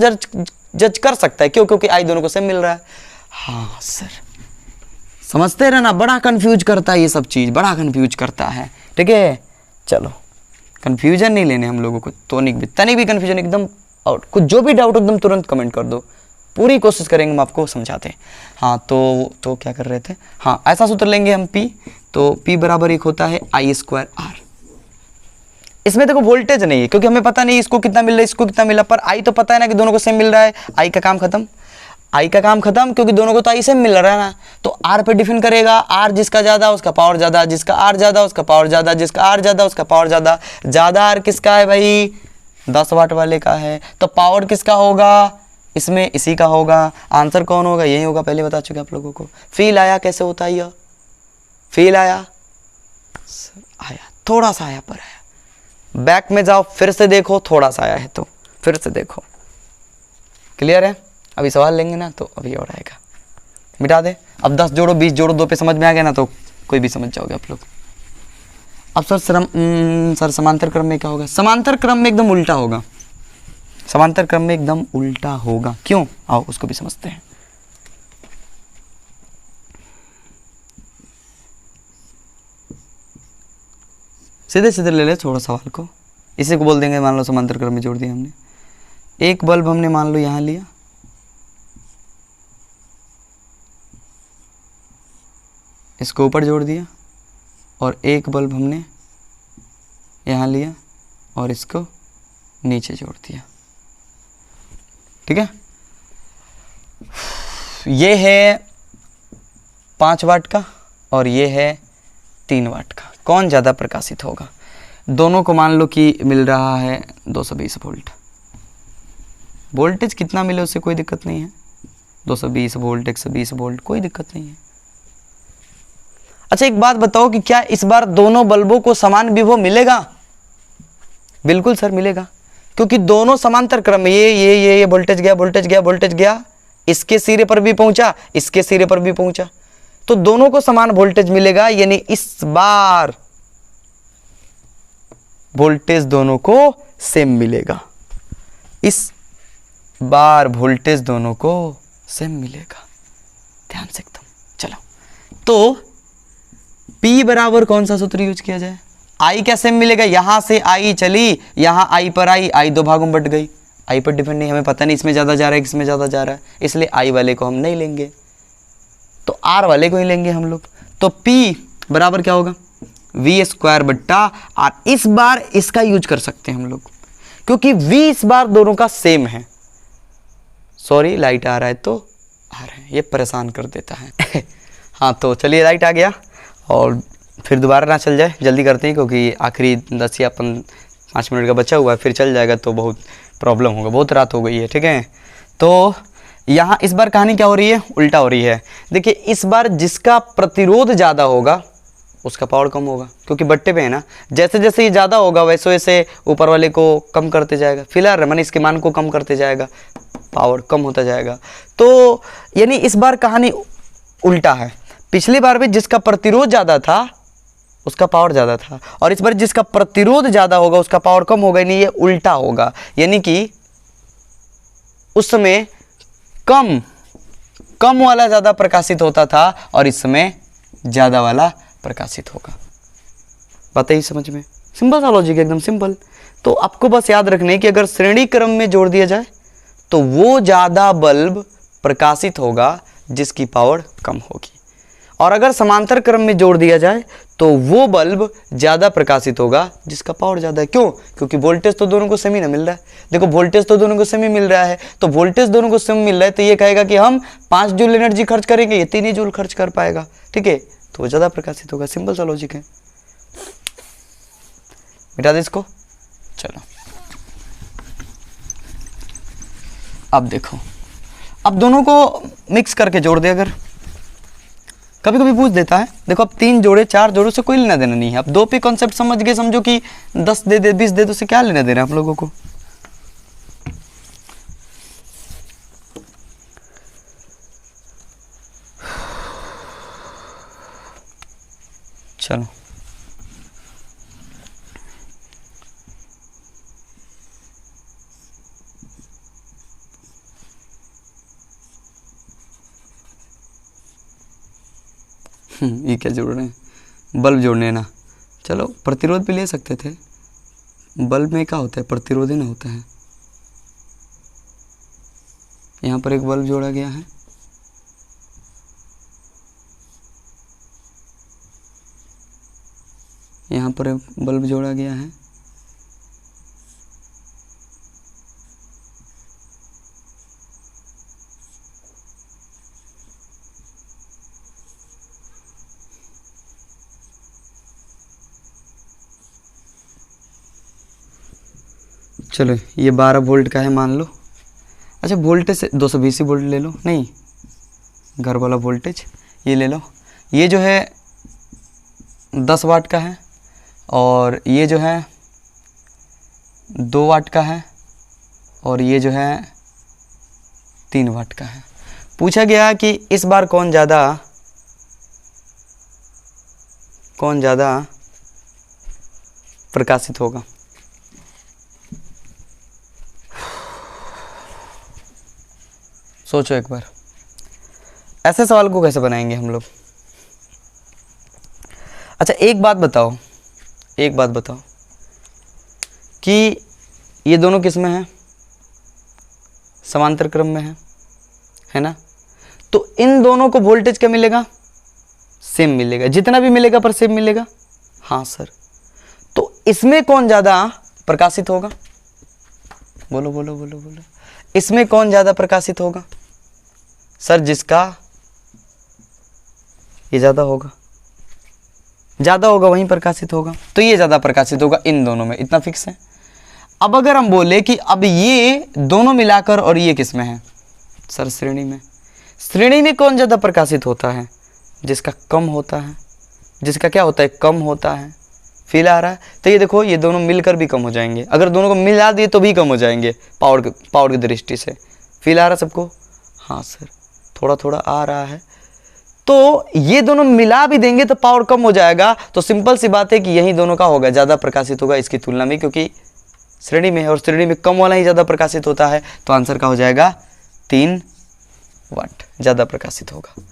जज कर सकता है। क्यों? क्योंकि I दोनों को सेम मिल रहा है। हाँ सर समझते रहना, बड़ा कंफ्यूज करता है ये सब चीज़, बड़ा कंफ्यूज करता है, ठीक है। चलो कंफ्यूजन नहीं लेने हम लोगों को, तनिक भी कंफ्यूजन एकदम आउट। कुछ जो भी डाउट एकदम तुरंत कमेंट कर दो, पूरी कोशिश करेंगे हम आपको समझाते हैं। हाँ तो क्या कर रहे थे? हाँ ऐसा सूत्र लेंगे हम P, तो P बराबर एक होता है I² R। इसमें देखो वोल्टेज नहीं है क्योंकि हमें पता नहीं इसको कितना मिल रहा है इसको कितना मिला, पर I तो पता है ना कि दोनों को सेम मिल रहा है। I का काम खत्म, I का काम खत्म, क्योंकि दोनों को तो I सेम मिल रहा है ना। तो R पे डिफेंड करेगा, R जिसका ज़्यादा उसका पावर ज़्यादा, जिसका R ज़्यादा उसका पावर ज़्यादा, जिसका R ज़्यादा उसका पावर ज़्यादा। ज़्यादा R किसका है भाई? 10 वाट वाले का है। तो पावर किसका होगा? इसमें इसी का होगा। आंसर कौन होगा? यही होगा, पहले बता चुके आप लोगों को। फील आया कैसे होता है यह? फील आया? सर आया, थोड़ा सा आया पर आया। बैक में जाओ फिर से देखो, थोड़ा सा आया है तो फिर से देखो। क्लियर है? अभी सवाल लेंगे ना तो अभी और आएगा। मिटा दे। अब 10 जोड़ो 20 जोड़ो 2 पे समझ में आ गया ना तो कोई भी समझ जाओगे आप लोग। अब सर समांतर क्रम में क्या होगा? समांतर क्रम में एकदम उल्टा होगा, समांतर क्रम में एकदम उल्टा होगा। क्यों? आओ उसको भी समझते हैं। सीधे सीधे ले ले थोड़ा सवाल को, इसी को बोल देंगे मान लो समांतर क्रम में जोड़ दिया हमने। एक बल्ब हमने मान लो यहां लिया, इसको ऊपर जोड़ दिया, और एक बल्ब हमने यहाँ लिया और इसको नीचे जोड़ दिया। ठीक है, ये है 5 वाट का और ये है 3 वाट का। कौन ज़्यादा प्रकाशित होगा? दोनों को मान लो कि मिल रहा है 220 वोल्ट। वोल्टेज कितना मिले उससे कोई दिक्कत नहीं है, 220 वोल्ट 120 वोल्ट कोई दिक्कत नहीं है। अच्छा एक बात बताओ कि क्या इस बार दोनों बल्बों को समान विभव मिलेगा? बिल्कुल सर मिलेगा, क्योंकि दोनों समांतर क्रम में ये वोल्टेज गया, वोल्टेज गया, वोल्टेज गया, इसके सिरे पर भी पहुंचा, इसके सिरे पर भी पहुंचा, तो दोनों को समान वोल्टेज मिलेगा। यानी इस बार वोल्टेज दोनों को सेम मिलेगा, इस बार वोल्टेज दोनों को सेम मिलेगा। ध्यान से एकदम। चलो तो P बराबर कौन सा सूत्र यूज किया जाए? I क्या सेम मिलेगा? यहां से I चली, यहां I पर आई, I 2 भागों में बट गई, I पर डिपेंड नहीं, हमें पता नहीं इसमें ज़्यादा जा रहा है किसमें ज़्यादा जा रहा है, इसलिए I वाले को हम नहीं लेंगे, तो R वाले को ही लेंगे हम लोग। तो P बराबर क्या होगा? V² बट्टा R। इस बार इसका यूज कर सकते हैं हम लोग, क्योंकि V इस बार दोनों का सेम है। सॉरी लाइट आ रहा है तो आ रहा है, ये परेशान कर देता है। हाँ तो चलिए लाइट आ गया, और फिर दोबारा ना चल जाए, जल्दी करते हैं क्योंकि आखिरी 10 या 5 मिनट का बचा हुआ है, फिर चल जाएगा तो बहुत प्रॉब्लम होगा, बहुत रात हो गई है। ठीक है, तो यहाँ इस बार कहानी क्या हो रही है? उल्टा हो रही है। देखिए इस बार जिसका प्रतिरोध ज़्यादा होगा उसका पावर कम होगा, क्योंकि बट्टे पे है ना, जैसे जैसे ये ज़्यादा होगा वैसे वैसे ऊपर वाले को कम करते जाएगा, फिलहाल मैंने इसके मान को कम करते जाएगा, पावर कम होता जाएगा। तो यानी इस बार कहानी उल्टा है। पिछली बार भी जिसका प्रतिरोध ज़्यादा था उसका पावर ज़्यादा था, और इस बार जिसका प्रतिरोध ज़्यादा होगा उसका पावर कम होगा, नहीं ये उल्टा होगा। यानी कि उस समय कम वाला ज़्यादा प्रकाशित होता था और इस समय ज़्यादा वाला प्रकाशित होगा। बात यही समझ में? सिंपल सा लॉजिक, एकदम सिंपल। तो आपको बस याद रखना है कि अगर श्रेणी क्रम में जोड़ दिया जाए तो वो ज़्यादा बल्ब प्रकाशित होगा जिसकी पावर कम होगी, और अगर समांतर क्रम में जोड़ दिया जाए तो वो बल्ब ज़्यादा प्रकाशित होगा जिसका पावर ज़्यादा है। क्यों? क्योंकि वोल्टेज तो दोनों को सेम ही ना मिल रहा है। देखो वोल्टेज तो दोनों को सेम ही मिल रहा है, तो वोल्टेज दोनों को सेम मिल रहा है तो ये कहेगा कि हम 5 जूल एनर्जी खर्च करेंगे, ये 3 ही जूल खर्च कर पाएगा। ठीक है, तो वो ज़्यादा प्रकाशित होगा। सिंपल सा लॉजिक है। मिटा दे इसको। चलो अब देखो, अब दोनों को मिक्स करके जोड़ दे। अगर कभी कभी पूछ देता है, देखो अब 3 जोड़े 4 जोड़ों से कोई लेना देना नहीं है। अब 2 पे कॉन्सेप्ट समझ गए, समझो कि 10 दे दे 20 दे दो, उससे क्या लेना देना आप लोगों को। चलो ये क्या जोड़ रहे हैं? बल्ब जोड़ने हैं ना। चलो प्रतिरोध भी ले सकते थे, बल्ब में क्या होता है? प्रतिरोध ही ना होता है। यहाँ पर एक बल्ब जोड़ा गया है, यहाँ पर एक बल्ब जोड़ा गया है, चलो ये 12 वोल्ट का है मान लो। अच्छा वोल्टेज से 220 वोल्ट ले लो, नहीं घर वाला वोल्टेज ये ले लो। ये जो है 10 वाट का है और ये जो है 2 वाट का है और ये जो है 3 वाट का है। पूछा गया कि इस बार कौन ज़्यादा प्रकाशित होगा। सोचो एक बार, ऐसे सवाल को कैसे बनाएंगे हम लोग। अच्छा एक बात बताओ कि ये दोनों किस में है, समांतर क्रम में है ना। तो इन दोनों को वोल्टेज क्या मिलेगा, सेम मिलेगा, जितना भी मिलेगा पर सेम मिलेगा। हाँ सर, तो इसमें कौन ज्यादा प्रकाशित होगा, बोलो बोलो बोलो बोलो, इसमें कौन ज्यादा प्रकाशित होगा। सर जिसका ये ज्यादा होगा वहीं प्रकाशित होगा, तो ये ज्यादा प्रकाशित होगा इन दोनों में, इतना फिक्स है। अब अगर हम बोले कि अब ये दोनों मिलाकर और ये किस में है, सर श्रेणी में। श्रेणी में कौन ज्यादा प्रकाशित होता है, जिसका कम होता है, जिसका क्या होता है, कम होता है। फील आ रहा है। तो ये देखो ये दोनों मिलकर भी कम हो जाएंगे, अगर दोनों को मिला दिए तो भी कम हो जाएंगे पावर की दृष्टि से। फील आ रहा है सबको। हाँ सर थोड़ा थोड़ा आ रहा है। तो ये दोनों मिला भी देंगे तो पावर कम हो जाएगा, तो सिंपल सी बात है कि यही दोनों का होगा, ज़्यादा प्रकाशित होगा इसकी तुलना में, क्योंकि श्रेणी में है और श्रेणी में कम वाला ही ज़्यादा प्रकाशित होता है। तो आंसर का हो जाएगा 3 वाट ज़्यादा प्रकाशित होगा।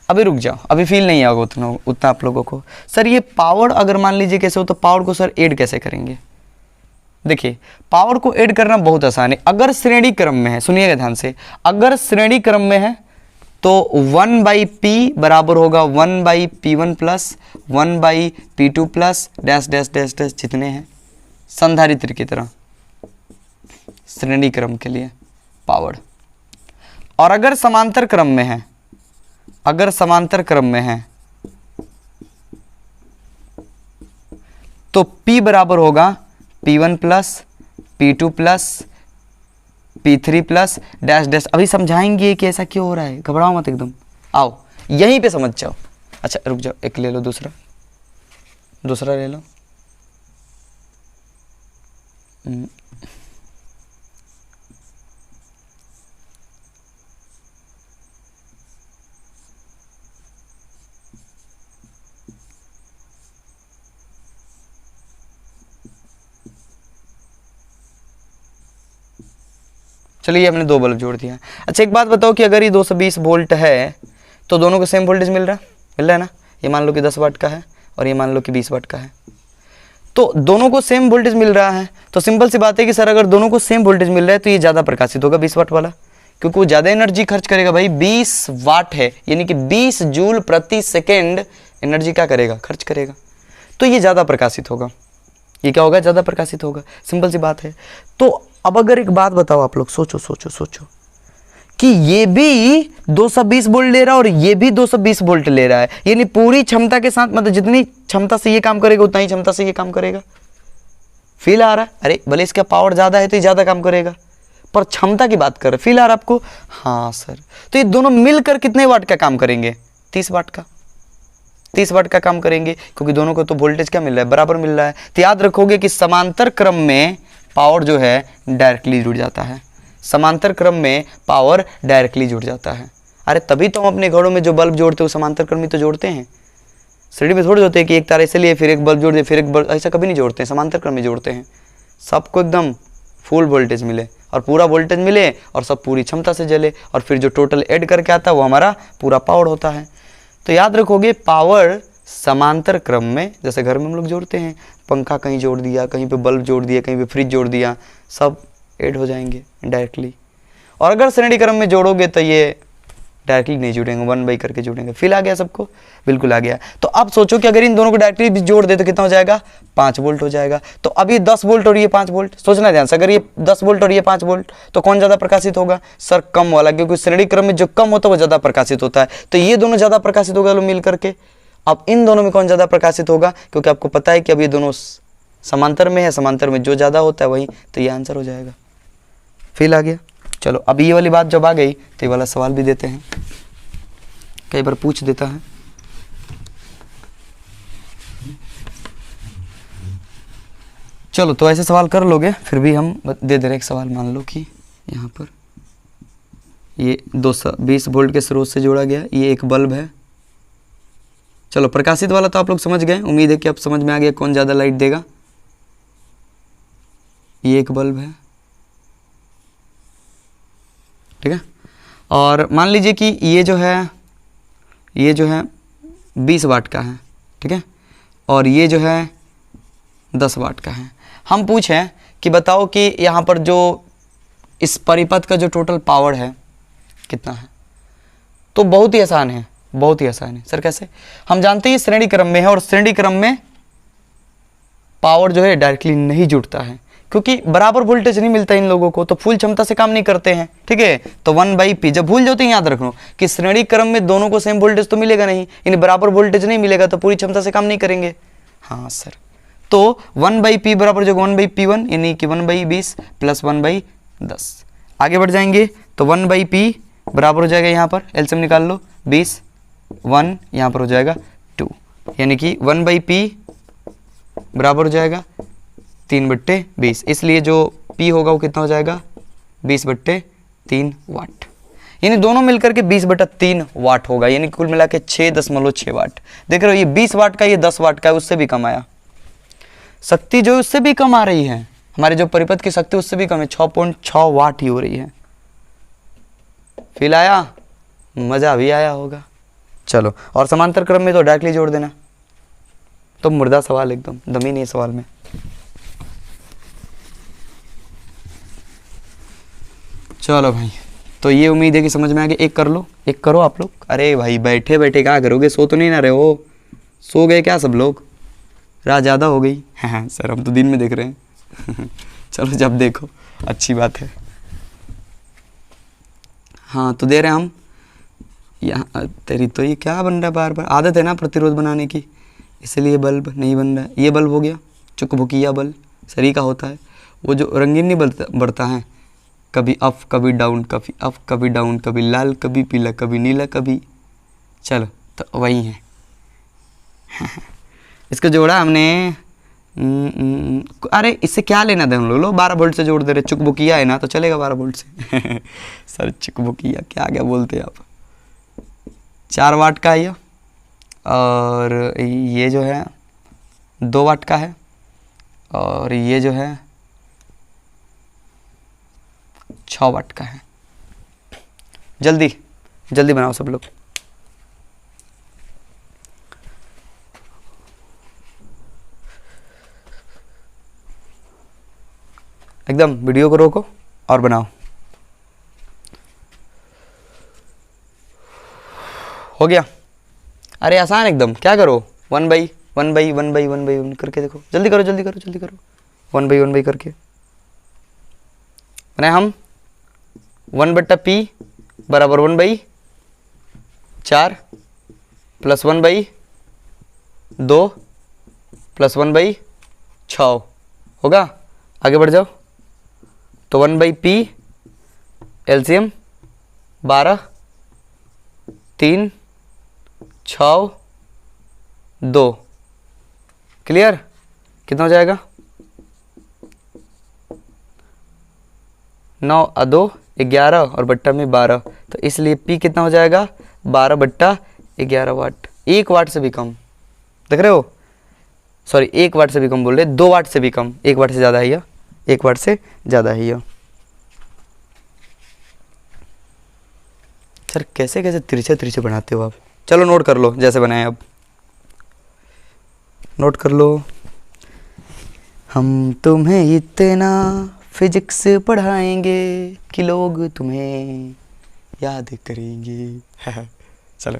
अभी रुक जाओ, अभी फील नहीं आएगा उतना आप लोगों को। सर ये पावर अगर मान लीजिए कैसे हो, तो पावर को सर ऐड कैसे करेंगे। देखिए पावर को ऐड करना बहुत आसान है। अगर श्रेणी क्रम में है, सुनिएगा ध्यान से, अगर श्रेणी क्रम में है तो 1/p बराबर होगा 1/p1 plus 1/p2 plus dash dash dash dash जितने हैं संधारित्र की तरह श्रेणी क्रम के लिए पावर। और अगर समांतर क्रम में है, अगर समांतर क्रम में है तो P बराबर होगा P1 plus P2 plus P3 plus dash dash. अभी समझाएंगे कि ऐसा क्यों हो रहा है, घबराओ मत एकदम, आओ यहीं पे समझ जाओ। अच्छा रुक जाओ, एक ले लो, दूसरा ले लो। चलिए हमने 2 बल्ब जोड़ दिया। अच्छा एक बात बताओ कि अगर ये 220 वोल्ट है तो दोनों को सेम वोल्टेज मिल रहा है ना। ये मान लो कि 10 वाट का है और ये मान लो कि 20 वाट का है, तो दोनों को सेम वोल्टेज मिल रहा है। तो सिंपल सी बात है कि सर अगर दोनों को सेम वोल्टेज मिल रहा है तो ये ज़्यादा प्रकाशित होगा 20 वाट वाला, क्योंकि वो ज़्यादा एनर्जी खर्च करेगा। भाई 20 वाट है यानी कि 20 जूल प्रति सेकेंड एनर्जी क्या करेगा, खर्च करेगा, तो ये ज़्यादा प्रकाशित होगा। ये क्या होगा, ज़्यादा प्रकाशित होगा, सिंपल सी बात है। तो अब अगर एक बात बताओ आप लोग, सोचो कि ये भी 220 वोल्ट ले रहा है और ये भी 220 वोल्ट ले रहा है, यानी पूरी क्षमता के साथ, मतलब जितनी क्षमता से ये काम करेगा उतना ही क्षमता से ये काम करेगा। फील आ रहा है। अरे भले इसका पावर ज़्यादा है तो ये ज़्यादा काम करेगा, पर क्षमता की बात कर रहे, फील आ रहा है आपको। हाँ सर, तो ये दोनों मिलकर कितने वाट का काम करेंगे, 30 वाट का, 30 वाट का काम करेंगे, क्योंकि दोनों को तो वोल्टेज क्या मिल रहा है, बराबर मिल रहा है। तो याद रखोगे कि समांतर क्रम में पावर जो है डायरेक्टली जुड़ जाता है, समांतर क्रम में पावर डायरेक्टली जुड़ जाता है। अरे तभी तो हम अपने घरों में जो बल्ब जोड़ते हैं समांतर क्रम में तो जोड़ते हैं, श्रेणी में थोड़ी जोड़ते हैं कि एक तार ऐसे लिए फिर एक बल्ब जोड़ दिए फिर एक बल्ब, ऐसा कभी नहीं जोड़ते हैं, समांतर क्रम में जोड़ते हैं। सबको एकदम फुल वोल्टेज मिले और पूरा वोल्टेज मिले और सब पूरी क्षमता से जले, और फिर जो टोटल ऐड करके आता है वो हमारा पूरा पावर होता है। तो याद रखोगे पावर समांतर क्रम में, जैसे घर में हम लोग जोड़ते हैं, पंखा कहीं जोड़ दिया, कहीं पे बल्ब जोड़ दिया, कहीं पे फ्रिज जोड़ दिया, सब ऐड हो जाएंगे डायरेक्टली। और अगर श्रेणी क्रम में जोड़ोगे तो ये डायरेक्टली नहीं जुड़ेंगे, 1/, करके जुड़ेंगे। फील आ गया सबको, बिल्कुल आ गया। तो अब सोचो कि अगर इन दोनों को डायरेक्टली भी जोड़ दे तो कितना हो जाएगा, 5 वोल्ट हो जाएगा। तो अब ये 10 वोल्ट और ये 5 वोल्ट, सोचना ध्यान से, अगर ये 10 वोल्ट और ये 5 वोल्ट तो कौन ज़्यादा प्रकाशित होगा, सर कम वाला, क्योंकि श्रेणी क्रम में जो कम होता है वो ज़्यादा प्रकाशित होता है। तो ये दोनों ज़्यादा प्रकाशित होगा मिल करके। अब इन दोनों में कौन ज़्यादा प्रकाशित होगा, क्योंकि आपको पता है कि अब ये दोनों समांतर में है, समांतर में जो ज़्यादा होता है वही, तो ये आंसर हो जाएगा। फील आ गया। चलो अब ये वाली बात जब आ गई तो ये वाला सवाल भी देते हैं, कई बार पूछ देता है। चलो तो ऐसे सवाल कर लोगे, फिर भी हम दे दे रहे एक सवाल। मान लो कि यहाँ पर ये 220 वोल्ट के स्रोत से जोड़ा गया, ये एक बल्ब है। चलो प्रकाशित वाला तो आप लोग समझ गए, उम्मीद है कि अब समझ में आ गया कौन ज़्यादा लाइट देगा। ये एक बल्ब है, ठीक है। और मान लीजिए कि ये जो है 20 वाट का है, ठीक है, और ये जो है 10 वाट का है। हम पूछें कि बताओ कि यहाँ पर जो इस परिपथ का जो टोटल पावर है कितना है, तो बहुत ही आसान है, बहुत ही आसान है। सर कैसे? हम जानते हैं श्रेणी क्रम में है और श्रेणी क्रम में पावर जो है डायरेक्टली नहीं जुड़ता है, क्योंकि बराबर वोल्टेज नहीं मिलता इन लोगों को, तो फुल क्षमता से काम नहीं करते हैं, ठीक है। तो 1/p जब भूल जाते हैं याद रखना कि श्रेणी क्रम में दोनों को सेम वोल्टेज तो मिलेगा नहीं, इन्हें बराबर वोल्टेज नहीं मिलेगा तो पूरी क्षमता से काम नहीं करेंगे। हाँ सर, तो 1/p बराबर जो 1/p1 यानी कि 1/20 प्लस 1/10। आगे बढ़ जाएंगे तो 1/p बराबर हो जाएगा, यहाँ पर एलसीएम निकाल लो, 20, 1 यहाँ पर हो जाएगा 2, यानी कि 1/p बराबर हो जाएगा 3/20। इसलिए जो P होगा वो कितना हो जाएगा 20/3 वाट, यानी दोनों मिलकर के 20/3 वाट होगा, यानी कुल मिला के 6.6 वाट। देख रहे हो, ये 20 वाट का, ये 10 वाट का है, उससे भी कम आया। शक्ति जो है उससे भी कम आ रही है, हमारे जो परिपथ की शक्ति उससे भी कम है, 6.6 वाट ही हो रही है। फील आया? मज़ा भी आया होगा। चलो, और समांतर क्रम में तो डायरेक्टली जोड़ देना, तो मुर्दा सवाल, एकदम दम ही नहीं है सवाल में। चलो भाई, तो ये उम्मीद है कि समझ में आ गया। एक कर लो, एक करो आप लोग। अरे भाई बैठे बैठे क्या करोगे, सो तो नहीं ना रहे हो? सो गए क्या सब लोग? रात ज़्यादा हो गई? हाँ सर, हम तो दिन में देख रहे हैं। चलो जब देखो अच्छी बात है। हाँ तो दे रहे हैं हम यहाँ। तेरी तो ये क्या बन रहा है, बार बार आदत है ना प्रतिरोध बनाने की, इसलिए बल्ब नहीं बन रहा है। ये बल्ब हो गया चुकभुकिया बल्ब, सरी का होता है, वो जो रंगीन नहीं बढ़ता है, कभी अप कभी डाउन, कभी अप कभी डाउन, कभी लाल कभी पीला, कभी नीला कभी, चलो तो वही है। इसको जोड़ा हमने। अरे इससे क्या लेना था हम लोग, 12 वोल्ट से जोड़ दे रहे, चुकभुकिया है ना तो चलेगा 12 वोल्ट से। सर चुकभुकिया क्या बोलते हैं आप? 4 वाट का है ये, और ये जो है 2 वाट का है, और ये जो है 6 वाट का है। जल्दी जल्दी बनाओ सब लोग। एकदम वीडियो को रोको और बनाओ। हो गया? अरे आसान एकदम, क्या करो 1/1 करके देखो, जल्दी करो जल्दी करो जल्दी करो, 1/1 करके बनाए हम। 1/p बराबर 1/4 प्लस 1/2 प्लस 1/6 होगा। आगे बढ़ जाओ, तो 1/p एलसीएम 12, 3, 6, 2, क्लियर? कितना हो जाएगा? 9 और 2 11 और बट्टा में 12, तो इसलिए P कितना हो जाएगा 12/11 वाट। 1 वाट से भी कम, देख रहे हो? सॉरी 1 वाट से भी कम बोल रहे, 2 वाट से भी कम, 1 वाट से ज़्यादा है यह, 1 वाट से ज़्यादा है यह। सर कैसे कैसे तिरछे बनाते हो आप? चलो नोट कर लो जैसे बनाए, अब नोट कर लो। हम तुम्हें इतना फिजिक्स पढ़ाएंगे कि लोग तुम्हें याद करेंगे। चलो